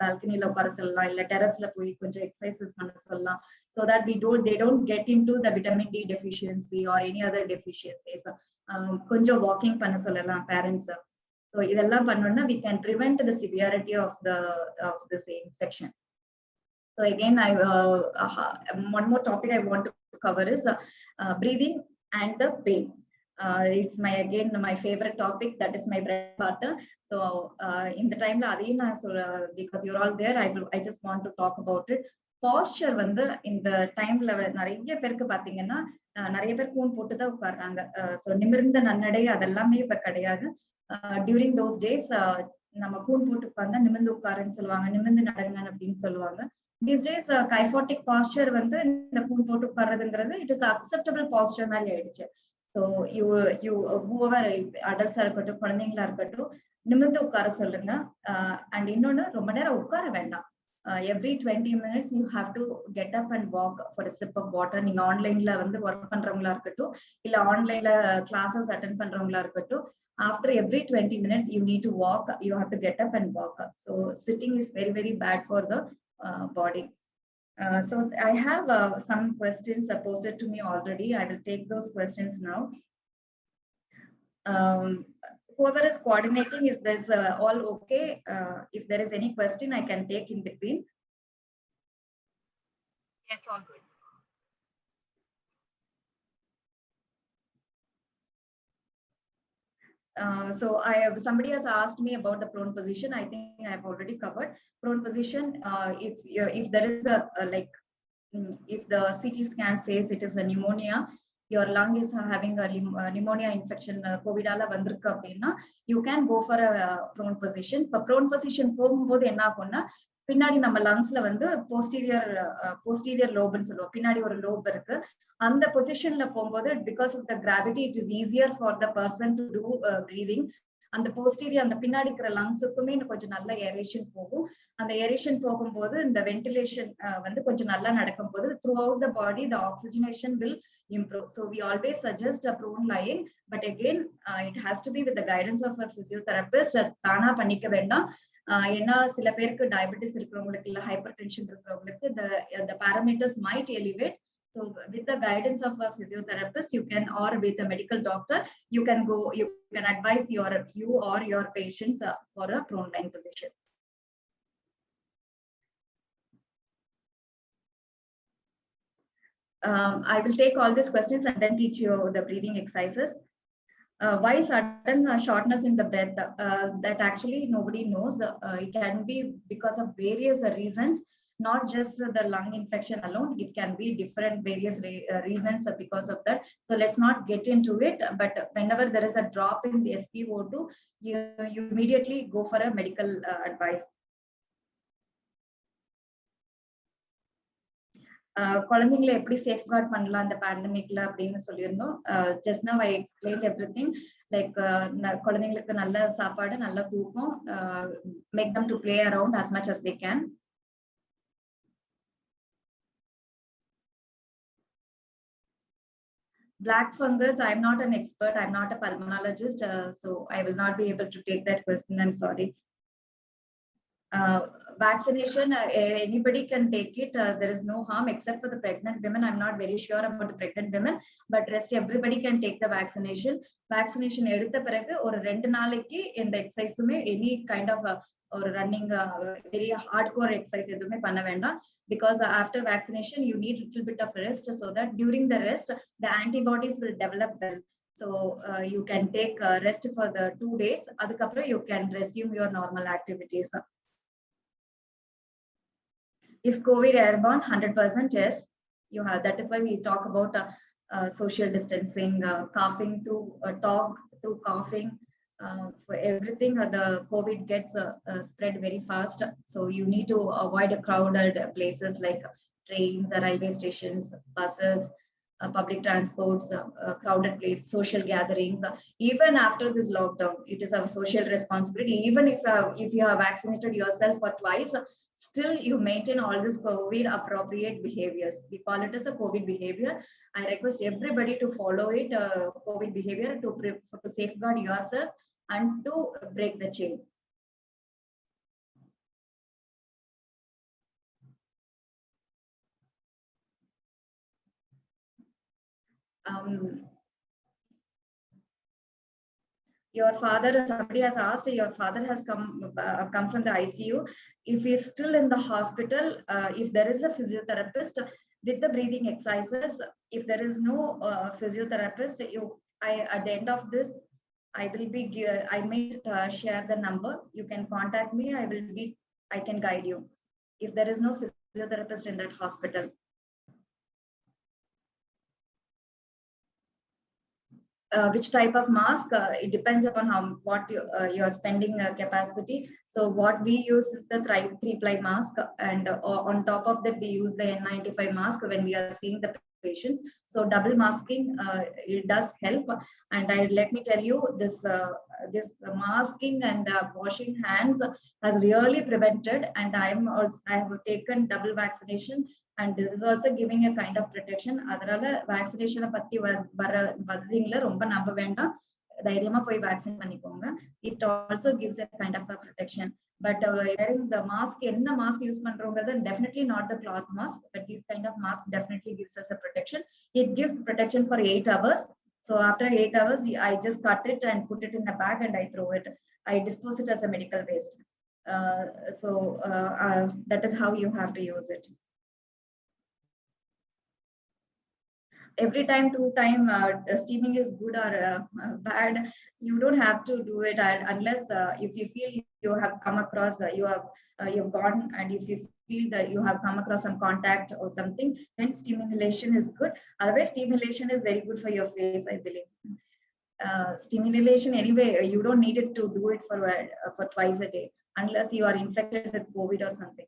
பால்கனில உட்கார சொல்லலாம், இல்ல டெரஸ்ல போய் கொஞ்சம் எக்ஸசைசஸ் பண்ண சொல்லலாம். So that they don't get into the vitamin D deficiency or any other deficiencies. கொஞ்சம் வாக்கிங் பண்ண சொல்லலாம் பேரண்ட்ஸ். So இதெல்லாம் பண்ணோம்னா we can prevent the severity of this infection. So again, one more topic I want to cover is breathing and the pain. It's my favorite topic. That is my bread and butter. So in the time because you're all there, I just want to talk about it. Posture வந்து இந்த டைம்ல நிறைய பேருக்கு பாத்தீங்கன்னா நிறைய பேர் கூன் போட்டுதான் உட்கார்றாங்க. So நிமிர்ந்த நன்னடை அதெல்லாமே இப்ப கிடையாது. டியூரிங் தோஸ் டேஸ் நம்ம கூன் போட்டு உட்கார்ந்தா நிமிர்ந்து உட்காருன்னு சொல்லுவாங்க, நிமிர்ந்து நடங்க அப்படின்னு சொல்லுவாங்க. தீஸ் டேஸ் கைஃபோட்டிக் பாஸ்டர் வந்து இந்த கூன் போட்டு உட்கார்றதுங்கிறது இட் இஸ் அக்செப்டபிள் பாஸ்டர் மாதிரி ஆயிடுச்சு. ஸோ whoever அடல்ட்ஸா இருக்கட்டும் குழந்தைங்களா இருக்கட்டும் நிமிர்ந்து உட்கார சொல்லுங்க. அண்ட் இன்னொன்னு ரொம்ப நேரம் உட்கார வேண்டாம். Every 20 minutes you have to get up and walk for a sip of water. நீங்க ஆன்லைன்ல வந்து ஒர்க் பண்றவங்களா இருக்கட்டும், இல்ல ஆன்லைன்ல கிளாஸஸ் அட்டென்ட் பண்றவங்களா இருக்கட்டும், after every 20 minutes you need to walk. You have to get up and walk. So sitting is very very bad for the body. So I have some questions posted to me already. I will take those questions now. Whoever is coordinating, is this all okay? If there is any question, I can take in between. Yes, all good. So somebody has asked me about the prone position. I think I have already covered prone position. If there is if the CT scan says it is a pneumonia, your lung is having a pneumonia infection, COVID-ala vandirukku appadina, you can go for a prone position. For prone position போகும்போது என்ன ஆகும்னா பின்னாடி நம்ம லங்ஸ்ல வந்து posterior லோப்னு சொல்லுவோம், பின்னாடி ஒரு lobe இருக்கு. அந்த பொசிஷன்ல போகும்போது because of the gravity it is easier for the person to do breathing. அந்த போஸ்டீரியர் அந்த பின்னாடி இருக்கிற லங்ஸுக்குமே இன்னும் கொஞ்சம் நல்ல ஏரேஷன் போகும். அந்த ஏரேஷன் போகும்போது இந்த வென்டிலேஷன் வந்து கொஞ்சம் நல்லா நடக்கும் போது through out the body the oxygenation will improve. So we always suggest a prone lying, but again it has to be with the guidance of a physiotherapist. தானா பண்ணிக்க வேண்டாம். ஏன்னா சில பேருக்கு டயபெட்டிஸ் இருக்கிறவங்களுக்கு இல்ல ஹைப்பர் டென்ஷன் இருக்கிறவங்களுக்கு the parameters might elevate. So with the guidance of a physiotherapist, you can, or with a medical doctor, you can advise you or your patients for a prone lying position. I will take all these questions and then teach you the breathing exercises. Why sudden shortness in the breath? That actually nobody knows. It can be because of various reasons, not just the lung infection alone. It can be different various reasons because of that. So let's not get into it. But whenever there is a drop in the SpO2, you immediately go for a medical advice. குழந்தைங்களை எப்படி safeguard பண்ணலாம் இந்த பேண்டமிக்ல அப்படின்னு சொல்லியிருந்தோம். Just now I explained everything. Like குழந்தைங்களுக்கு நல்ல சாப்பாடு, நல்ல தூக்கம், make them to play around as much as they can. Black fungus, I'm not an expert, I'm not a pulmonologist, so I will not be able to take that question, I'm sorry. Vaccination, anybody can take it. There is no harm except for the pregnant women. I'm not very sure about the pregnant women, but rest everybody can take the vaccination. Vaccination எடுத்த பிறகு ஒரு 2 நாளைக்கு இந்த எக்ஸசைஸுமே any kind of ஒரு running very hardcore exercise எதுவுமே பண்ண வேண்டாம். Because after vaccination you need little bit of rest, so that during the rest the antibodies will develop well. So you can take rest for the 2 days. அதுக்கப்புறம் you can resume your normal activities. Is COVID airborne? 100% yes. You have. That is why we talk about social distancing, coughing through talk through coughing. For everything, the COVID gets spread very fast. So you need to avoid crowded places like trains, railway stations, buses, public transports, crowded place, social gatherings. Even after this lockdown, it is our social responsibility. Even if you have vaccinated yourself for twice, still you maintain all this COVID appropriate behaviors. We call it as a COVID behavior. I request everybody to follow it, COVID behavior to safeguard yourself and to break the chain. Your father, somebody has asked, your father has come from the ICU. If he's still in the hospital, if there is a physiotherapist with the breathing exercises, if there is no physiotherapist, at the end of this, I may share the number. You can contact me. I can guide you. If there is no physiotherapist in that hospital. Which type of mask? It depends upon what your spending capacity. So what we use is the 3-ply mask, and on top of that we use the N95 mask when we are seeing the patients. So double masking, it does help. And let me tell you, this masking and washing hands has really prevented. And I have taken double vaccination. And this is also giving a kind of protection. Adrala vaccination patti vadingla romba namba vendam, dhairiyama poi vaccine pannikonga. It also gives a kind of a protection. But wearing the mask, enna mask use pandronga, then definitely not the cloth mask, but this kind of mask definitely gives us a protection. It gives protection for 8 hours. So after 8 hours, I just cut it and put it in a bag and I throw it. I dispose it as a medical waste. That is how you have to use it. Every time, 2 time steaming is good or bad. You don't have to do it unless if you feel you have come across, you've gone, and if you feel that you have come across some contact or something, then steam inhalation is good. Otherwise, steam inhalation is very good for your face, I believe. Steam inhalation anyway, you don't need it to do it for twice a day unless you are infected with COVID or something.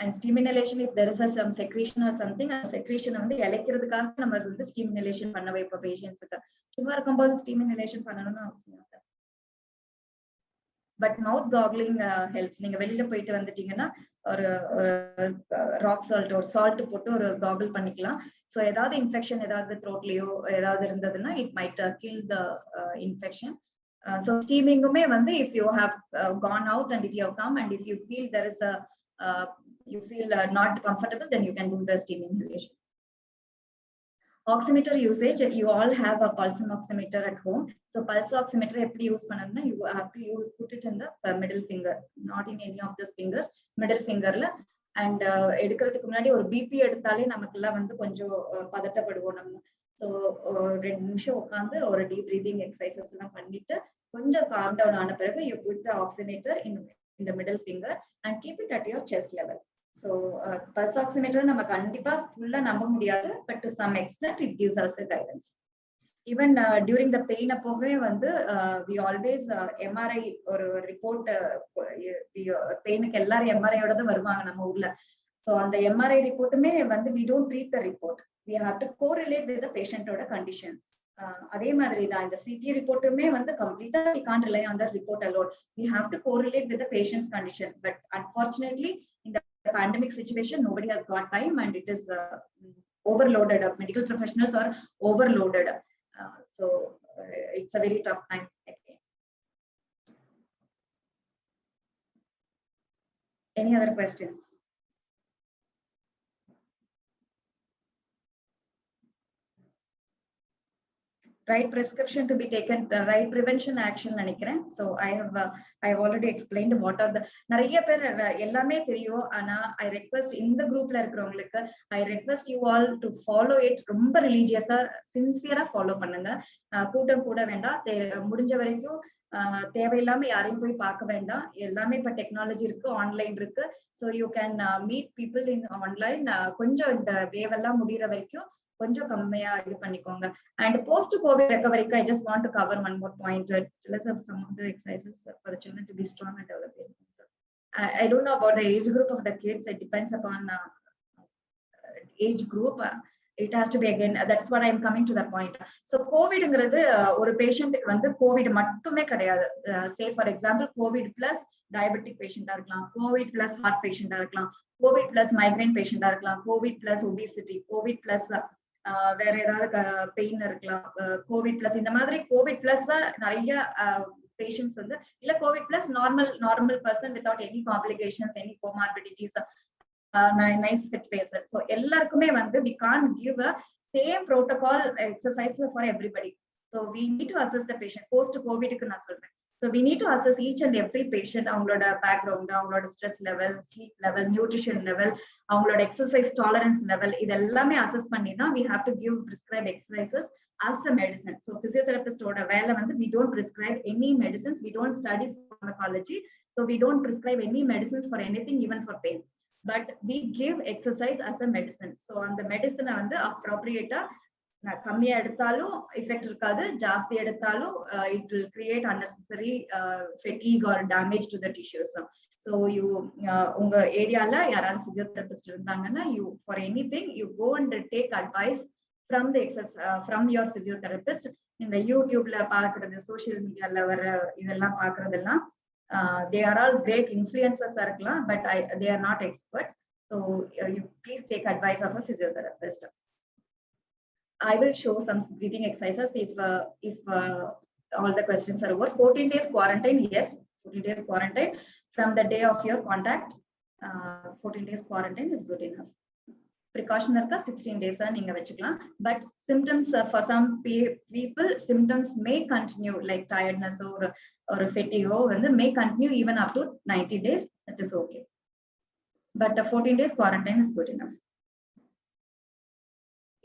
And steam inhalation, if there is some secretion or something, a secretion வந்து இளைக்கிறதுக்காக நம்ம வந்து steam inhalation பண்ண வைப்போம் பேஷண்ட்ஸ்க்கு. சும்மா இருக்கும்போது steam inhalation பண்ணணும்னு அவசியம் இல்லை. But mouth gargling helps. நீங்க வெளியில போயிட்டு வந்துட்டீங்கன்னா ஒரு ராக் சால்ட் ஒரு சால்ட் போட்டு ஒரு gargle பண்ணிக்கலாம். So ஏதாவது இன்ஃபெக்ஷன் ஏதாவது த்ரோட்லயோ ஏதாவது இருந்ததுன்னா it might kill the infection. So steamingமே வந்து if you have gone out and if you have come and if you feel there is a you feel not comfortable, then you can do the steam inhalation. Oximeter usage, you all have a pulse oximeter at home. So pulse oximeter eppadi use pananuna, you have to put it in the middle finger, not in any of these fingers, middle finger la. And எடுக்கிறதுக்கு முன்னாடி ஒரு BP எடுத்தாலே நமக்குலாம் வந்து கொஞ்சம் பதட்டப்படுவோம் நம்ம. So 2 நிமிஷம் உட்கார்ந்து ஒரு டீப் பிரீதிங் எக்சர்சைசஸ் எல்லாம் பண்ணிட்டு கொஞ்சம் calm down ஆன பிறகு you put the oximeter in the middle finger and keep it at your chest level. So pulse oximeter நம்ம கண்டிப்பா ஃபுல்லா நம்ப முடியாது, but to some extent it gives us a guidance. Even during the pain அப்போவே வந்து we always MRI ஒரு report, பெயினுக்கு எல்லாரும் MRI ஓட தான் வருவாங்க நம்ம ஊர்ல. So அந்த MRI ரிப்போர்ட்டுமே வந்து we don't treat the report, we have to correlate with the patient ஓட condition. அதே மாதிரி தான் இந்த CT ரிப்போர்ட்டுமே வந்து கம்ப்ளீட்டா we can't rely on the report alone, we have to correlate with the patient's condition. But unfortunately in the pandemic situation nobody has got time and it is overloaded. Medical professionals are overloaded. So it's a very tough time. Any other questions? Right prescription to be taken, right prevention action நினைக்கிறேன். So I have already explained what are the, நிறைய பேர் எல்லாமே தெரியும். ஆனா I request இந்த குரூப்ல இருக்கிறவங்களுக்கு I request you all to follow it. ரொம்ப ரிலீஜியஸா சின்சியரா ஃபாலோ பண்ணுங்க. கூட்டம் கூட வேண்டாம், முடிஞ்ச வரைக்கும் தேவையில்லாம யாரையும் போய் பார்க்க வேண்டாம். எல்லாமே இப்ப டெக்னாலஜி இருக்கு, ஆன்லைன் இருக்கு. So you can meet people in online. கொஞ்சம் இந்த வேவ் எல்லாம் முடிகிற வரைக்கும் கொஞ்சம் கம்மியா இது பண்ணிக்கோங்க. அண்ட் போஸ்ட் கோவிட் ரெக்கவரிக்கு I just want to cover one more point. Some of the exercises for the children to be strong and develop. I don't know about the age group of the kids. It depends upon age group. It has to be again, that's what I'm coming to the point. So COVID-ங்கிறது ஒரு பேஷண்ட்டுக்கு வந்து Covid மட்டுமே கிடையாது. Say for example COVID plus diabetic patient இருக்கலாம், COVID plus heart patient இருக்கலாம், COVID plus migraine patient இருக்கலாம், COVID plus obesity, COVID plus வேற ஏதாவது பெயின் இருக்கலாம், COVID plus இந்த மாதிரி COVID plus தான் நிறைய பேஷண்ட்ஸ் வந்து, இல்ல COVID plus normal person without any complications, any comorbidities, nice fit patient. So எல்லாருக்குமே வந்து we can't give a same protocol exercise for everybody. So we need to assess the patient. Post COVID க்கு நான் சொல்றேன். So we need to assess each and every patient, அவங்களோட background, அவங்களோட stress level, sleep level, nutrition level, அவங்களோட exercise tolerance level, இது எல்லாமே assess பண்ணி தான் we have to give prescribe exercises as a medicine. So physiotherapist ஓட வேலை வந்து we don't prescribe any medicines, we don't study pharmacology, so we don't prescribe any medicines for anything, even for pain. But we give exercise as a medicine. So அந்த மெடிசனை வந்து அப்ரோப்ரியேட்டா கம்மியா எடுத்தாலும் effect இருக்காது, ஜாஸ்தி எடுத்தாலும் it will create unnecessary fatigue or damage to the tissues. So you உங்க ஏரியால யாராவது பிசியோதெரபிஸ்ட் இருந்தாங்கன்னா, you for anything you go and take advice from the from your physiotherapist. இந்த யூடியூப்ல பாக்குறது, சோசியல் மீடியால வர இதெல்லாம் பாக்குறதெல்லாம் they are all great influencers இருக்கலாம், but they are not experts. So you please take advice of a physiotherapist. I will show some breathing exercises if all the questions are over. 14 days quarantine, yes, 14 days quarantine from the day of your contact. 14 days quarantine is good enough. Precaution irka 16 days neenga vechikalam, but symptoms for some people symptoms may continue, like tiredness or fatigue வந்து may continue even up to 90 days. That is okay, but 14 days quarantine is good enough.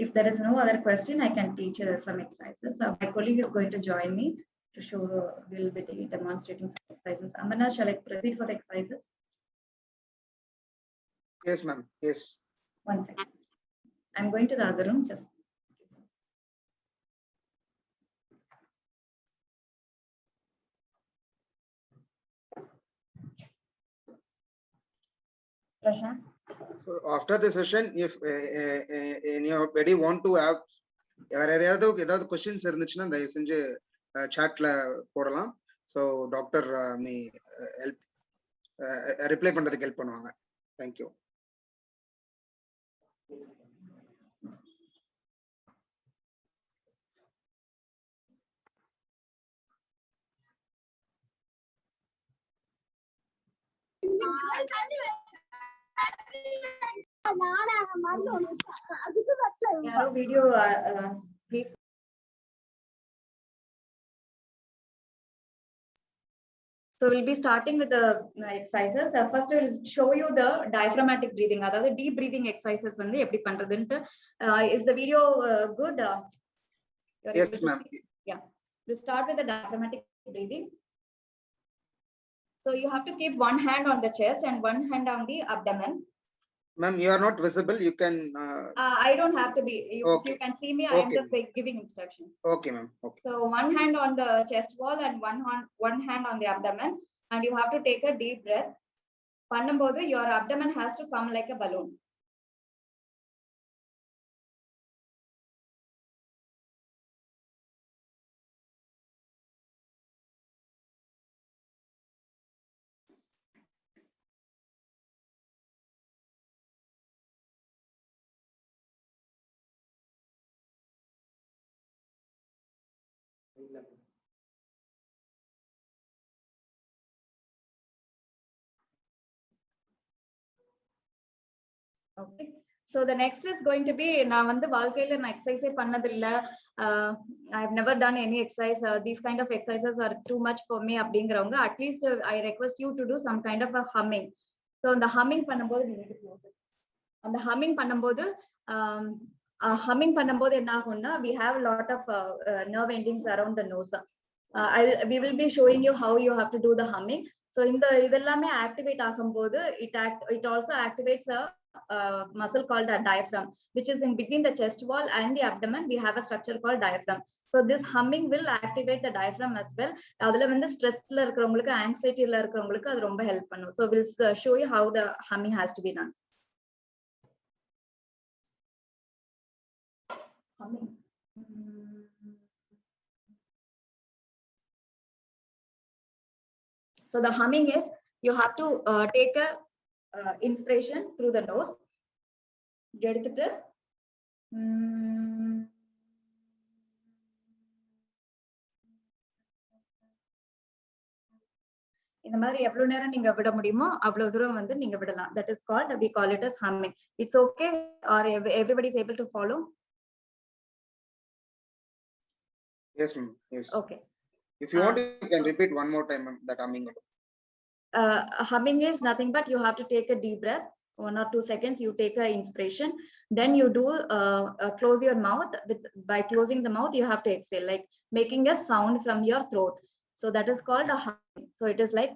If there is no other question, I can teach some exercises. My colleague is going to join me to show, will be demonstrating some exercises. Amana, shall I proceed for the exercises? Yes, ma'am. Yes. One second. I'm going to the other room. Just. Prashant. So after the session, if anybody want to have ஏதாவது questions இருந்துச்சுன்னா தயவு செஞ்சு chatல போடலாம். So doctor me help reply பண்றதுக்கு help பண்ணுவாங்க. Thank you. Video, please. So we'll be starting with the exercises. First we'll show you the diaphragmatic breathing, அதாவது deep breathing exercises வந்து எப்படி பண்றதுன்னு. Is the video good? Yes, ma'am. Yeah, we'll start with the diaphragmatic breathing. So you have to keep one hand on the chest and one hand on the abdomen. Ma'am, you are not visible. You can. I don't have to be. Okay. You can see me. Okay. I am just giving instructions. Okay, ma'am. Okay. So one hand on the chest wall and one hand on the abdomen, and you have to take a deep breath. Pannumbodhu, your abdomen has to come like a balloon. Okay. So the next is going to be, நான் வந்து வாழ்க்கையில நான் எக்ஸசைஸே பண்ணதில்ல, I've never done any exercise, these kind of exercises are too much for me அப்படிங்கறவங்க, at least I request you to do some kind of a humming. So the humming பண்ணும்போது we need to close it. அந்த humming பண்ணும்போது என்ன ஆகும்னா, we have a lot of nerve endings around the nose. we will be showing you how you have to do the humming. So in the idellame activate ஆகும்போது it also activates a muscle called a diaphragm, which is in between the chest wall and the abdomen. We have a structure called diaphragm. So this humming will activate the diaphragm as well. அதுல வந்து stressல இருக்கிறவங்களுக்கு anxietyல இருக்கிறவங்களுக்கு அது ரொம்ப help பண்ணும். So we'll show you how the humming has to be done. Humming. So the humming is, you have to take a inspiration through the nose. எடுத்துட்டு இந்த மாதிரி எவ்வளவு நேரம் நீங்க விட முடியுமோ அவ்வளவு தூரம் வந்து நீங்க விடலாம். That is called, we call it as humming. It's okay, or everybody is able to follow? Yes, ma'am. Yes. Okay. If you want, you can repeat one more time, ma'am, that humming. Humming is nothing but you have to take a deep breath, 1 or 2 seconds. You take a inspiration, then you do close your mouth. By closing the mouth, you have to exhale, like making a sound from your throat. So that is called a humming. So it is like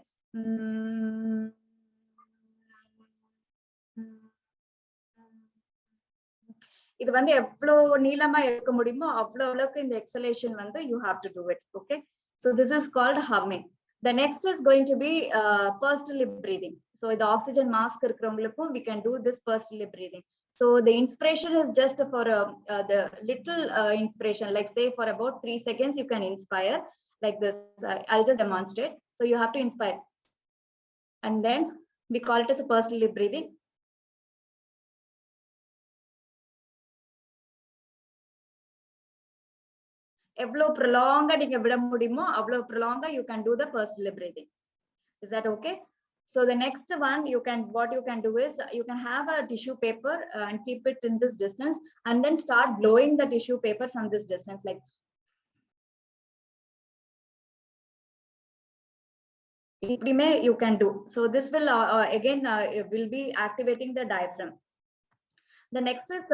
இது வந்து எவ்வளவு நீளமா எடுக்க முடியுமோ அவ்வளவு அளவுக்கு இந்த exhalation வந்து you have to do it. Okay, so this is called humming. The next is going to be pursed lip breathing. So the oxygen mask இருக்கிறவங்களுக்கும் we can do this pursed lip breathing. So the inspiration is just for the little inspiration, like say for about 3 seconds you can inspire like this. I'll just demonstrate. So you have to inspire, and then we call it as a pursed lip breathing. எவ்வளவு prolonged நீங்க விட முடியுமோ அவ்வளவு prolonged you can do the pursed lip breathing. Is that okay? So the next one, what you can do is, you can have a tissue paper and keep it in this distance, and then start blowing the tissue paper from this distance, like you can do. So this will again will be activating the diaphragm. The next is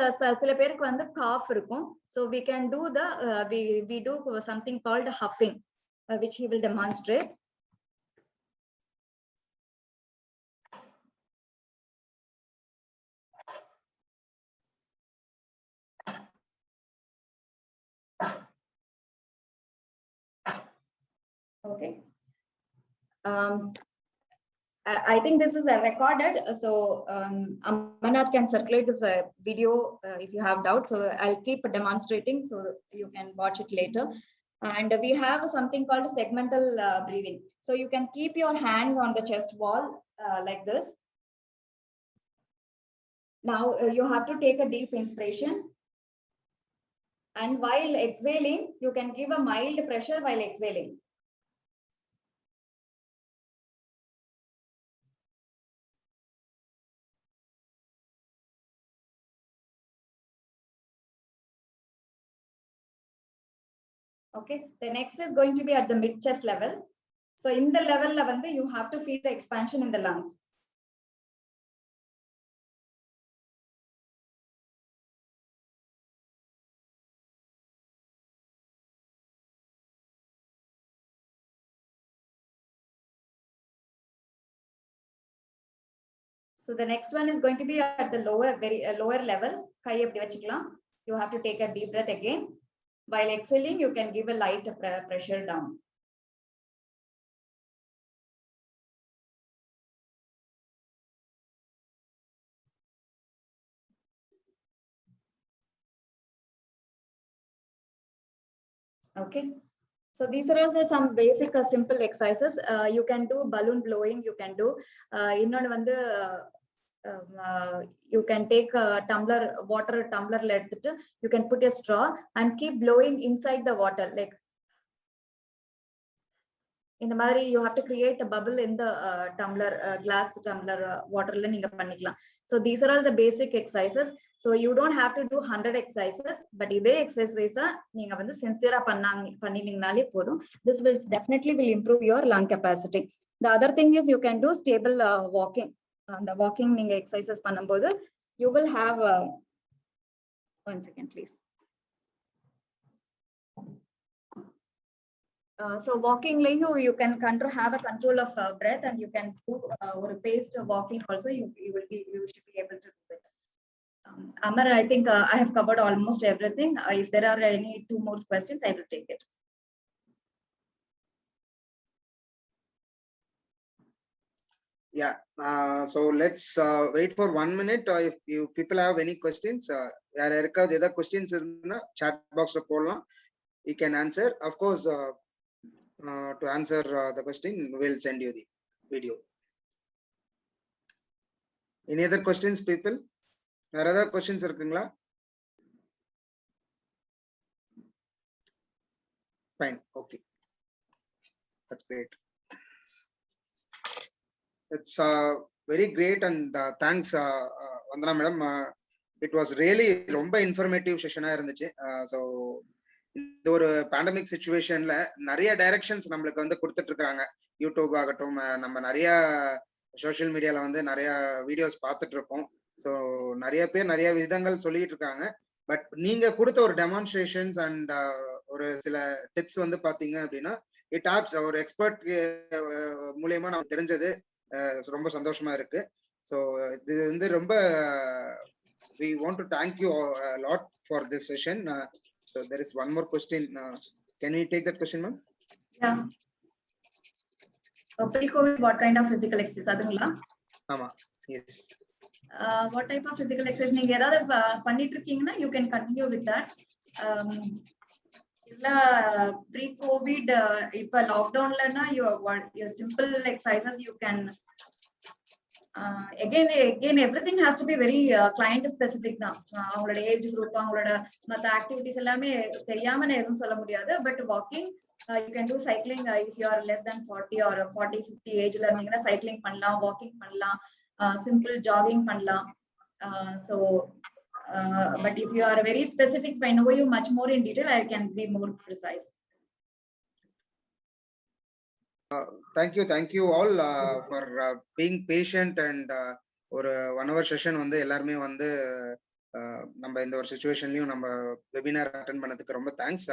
சில பேருக்கு வந்து cough இருக்கும். So we can do the we do something called huffing, which he will demonstrate. Okay. I think this is recorded, so Amanath can circulate this video if you have doubts. So I'll keep demonstrating so you can watch it later. And we have something called segmental breathing. So you can keep your hands on the chest wall like this. Now you have to take a deep inspiration, and while exhaling, you can give a mild pressure while exhaling. Okay, the next is going to be at the mid chest level. So in the level you have to feel the expansion in the lungs. So the next one is going to be at the lower level. You have to take a deep breath again. While exhaling, you can give a light pressure down. Okay. So these are all some basic simple exercises. You can do balloon blowing. You can do you can take a water tumbler, you can put a straw and keep blowing inside the water, like in the mari. You have to create a bubble in the tumbler, glass tumbler water la neenga panikalam. So these are all the basic exercises. So you don't have to do 100 exercises, but idhe exercise neenga vandu sincere panniningale podum. This will definitely improve your lung capacity. The other thing is, you can do stable walking. The walking neenga exercises பண்ணும்போது you will have 1 second please. So walking you can have a control of breath, and you can do or paced walking also. You should be able to do it. Amar, I think I have covered almost everything. If there are any 2 more questions, I will take it. Yeah, so let's wait for 1 minute. If you people have any questions, யாராவது ஏதாவது questions இருந்தா chat box ல போடலாம். You can answer. Of course, to answer the question, we'll send you the video. Any other questions, people? வேற ஏதாவது questions இருக்குங்களா? Fine, okay. That's great. It's very great, and thanks, Vandana madam. It was really ரொம்ப informative session இருந்துச்சு. So இந்த ஒரு pandemic சிச்சுவேஷன்ல நிறைய directions நம்மளுக்கு வந்து கொடுத்துட்டு இருக்காங்க. யூடியூப் ஆகட்டும், நம்ம நிறைய சோசியல் மீடியால வந்து நிறைய வீடியோஸ் பார்த்துட்டு இருக்கோம். ஸோ நிறைய பேர் நிறைய விதங்கள் சொல்லிட்டு இருக்காங்க. பட் நீங்க கொடுத்த ஒரு டெமான்ஸ்ட்ரேஷன்ஸ் அண்ட் ஒரு சில டிப்ஸ் வந்து பாத்தீங்க அப்படின்னா, இட் ஆப்ஸ் ஒரு எக்ஸ்பர்ட் மூலியமா நமக்கு தெரிஞ்சது ரொம்ப சந்தோஷமா இருக்கு. ஸோ இது வந்து ரொம்ப we want to thank you a lot for this session. So there is one more question. Can we take that question, ma'am? Yeah. Pre-COVID, what kind of physical exercise adungla? Ama, yes. What type of physical exercise நீங்க ஏதாவது பண்ணிட்டு இருக்கீங்கன்னா you can continue with that. இல்ல pre-COVID இப்ப லாக்டவுன்லனா your simple exercises you can again everything has to be very client specific தான். அவங்களோட age group, அவங்களோட மத்த ஆக்டிவிட்டிஸ் எல்லாமே தெரியாம நான் எதுவும் சொல்ல முடியாது. But walking you can do cycling if you are less than 40 or 40-50 ஏஜ்ல இருந்தீங்கன்னா சைக்கிளிங் பண்ணலாம், வாக்கிங் பண்ணலாம், simple jogging பண்ணலாம். So but if you are very specific, if I know you much more in detail, I can be more precise. Thank you all for being patient, and ஒரு 1 hour session வந்து எல்லாருமே வந்து நம்ம இந்த ஒரு சிச்சுவேஷன்லயும் நம்ம webinar attend பண்ணதுக்கு ரொம்ப thanks.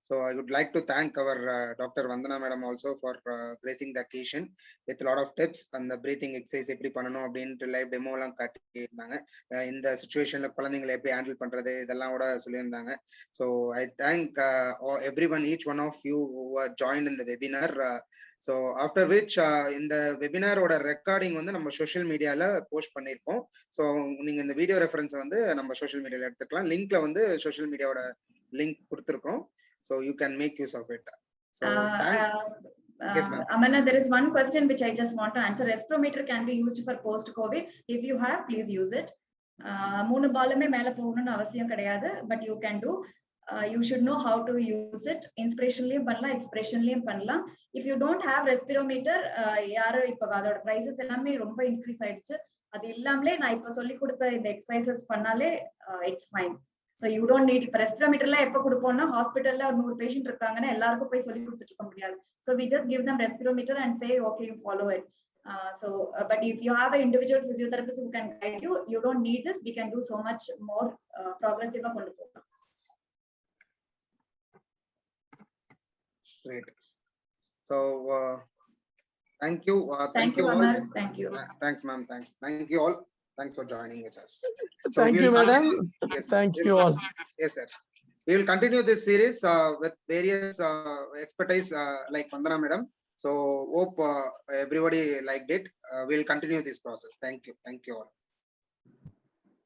So I would like to thank our doctor Vandana madam also for gracing the occasion with lot of tips. அந்த பிரீத்திங் எக்ஸசைஸ் எப்படி பண்ணணும் அப்படின்ட்டு லைவ் டெமோ எல்லாம் காட்டி இருந்தாங்க. இந்த சிச்சுவேஷன்ல குழந்தைங்களை எப்படி ஹேண்டில் பண்றது இதெல்லாம் கூட சொல்லியிருந்தாங்க. So I thank everyone, each one of you who are joined in the webinar. So after which இந்த வெபினாரோட ரெக்கார்டிங் வந்து நம்ம சோஷியல் மீடியால போஸ்ட் பண்ணியிருக்கோம். ஸோ நீங்க இந்த வீடியோ ரெஃபரன்ஸ் வந்து நம்ம சோஷியல் மீடியால எடுத்துக்கலாம். லிங்க்ல வந்து சோஷியல் மீடியாவோட லிங்க் கொடுத்துருக்கோம். So you can make use of it. So thanks. Yes, ma'am. Amana, there is one question which I just want to answer. Respirometer can be used for post-COVID. If you have, please use it. 3 பாலுமே மேல போகணும்னு அவசியம் கிடையாது. But you can do. You should know how to use it. Inspirationலயும் பண்ணலாம், எக்ஸ்பிரஷன்லயும் பண்ணலாம். If you don't have respirometer, யாரோ இப்ப அதோட prices எல்லாமே ரொம்ப இன்க்ரீஸ் ஆயிடுச்சு. அது இல்லாமலே நான் இப்ப சொல்லி கொடுத்த இந்த எக்ஸசைசஸ் பண்ணாலே it's fine. So you don't need இப்ப ரெஸ்பிரோமீட்டர்ல எப்ப கொடுப்போம்னா ஹாஸ்பிட்டல்ல ஒரு 100 பேஷண்ட் இருக்காங்கன்னா எல்லாருக்கும் போய் சொல்லி கொடுத்துட்டு இருக்க முடியாது. So we just give them respirometer and say okay, you follow it. But if you have an individual physiotherapist who can guide you, you don't need this. We can do so much more progressive கொண்டு போகலாம். Great. So thank you. Thank you all. Thank you. Thanks, ma'am. Thanks. Thank you all. Thanks for joining with us. So Thank you, madam. Yes, Thank you all. Yes, sir. We will continue this series with various expertise like Vandana madam. So hope everybody liked it. We'll continue this process. Thank you. Thank you all.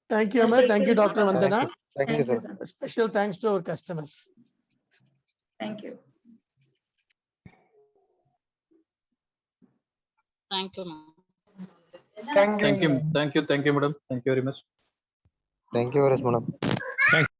Thank you, Amar. Thank you, Dr. Vandana. Thank you, sir. Special thanks to our customers. Thank you. Thank you, ma'am. Thank you. Thank you, madam. Thank you very much. Thank you very much, madam.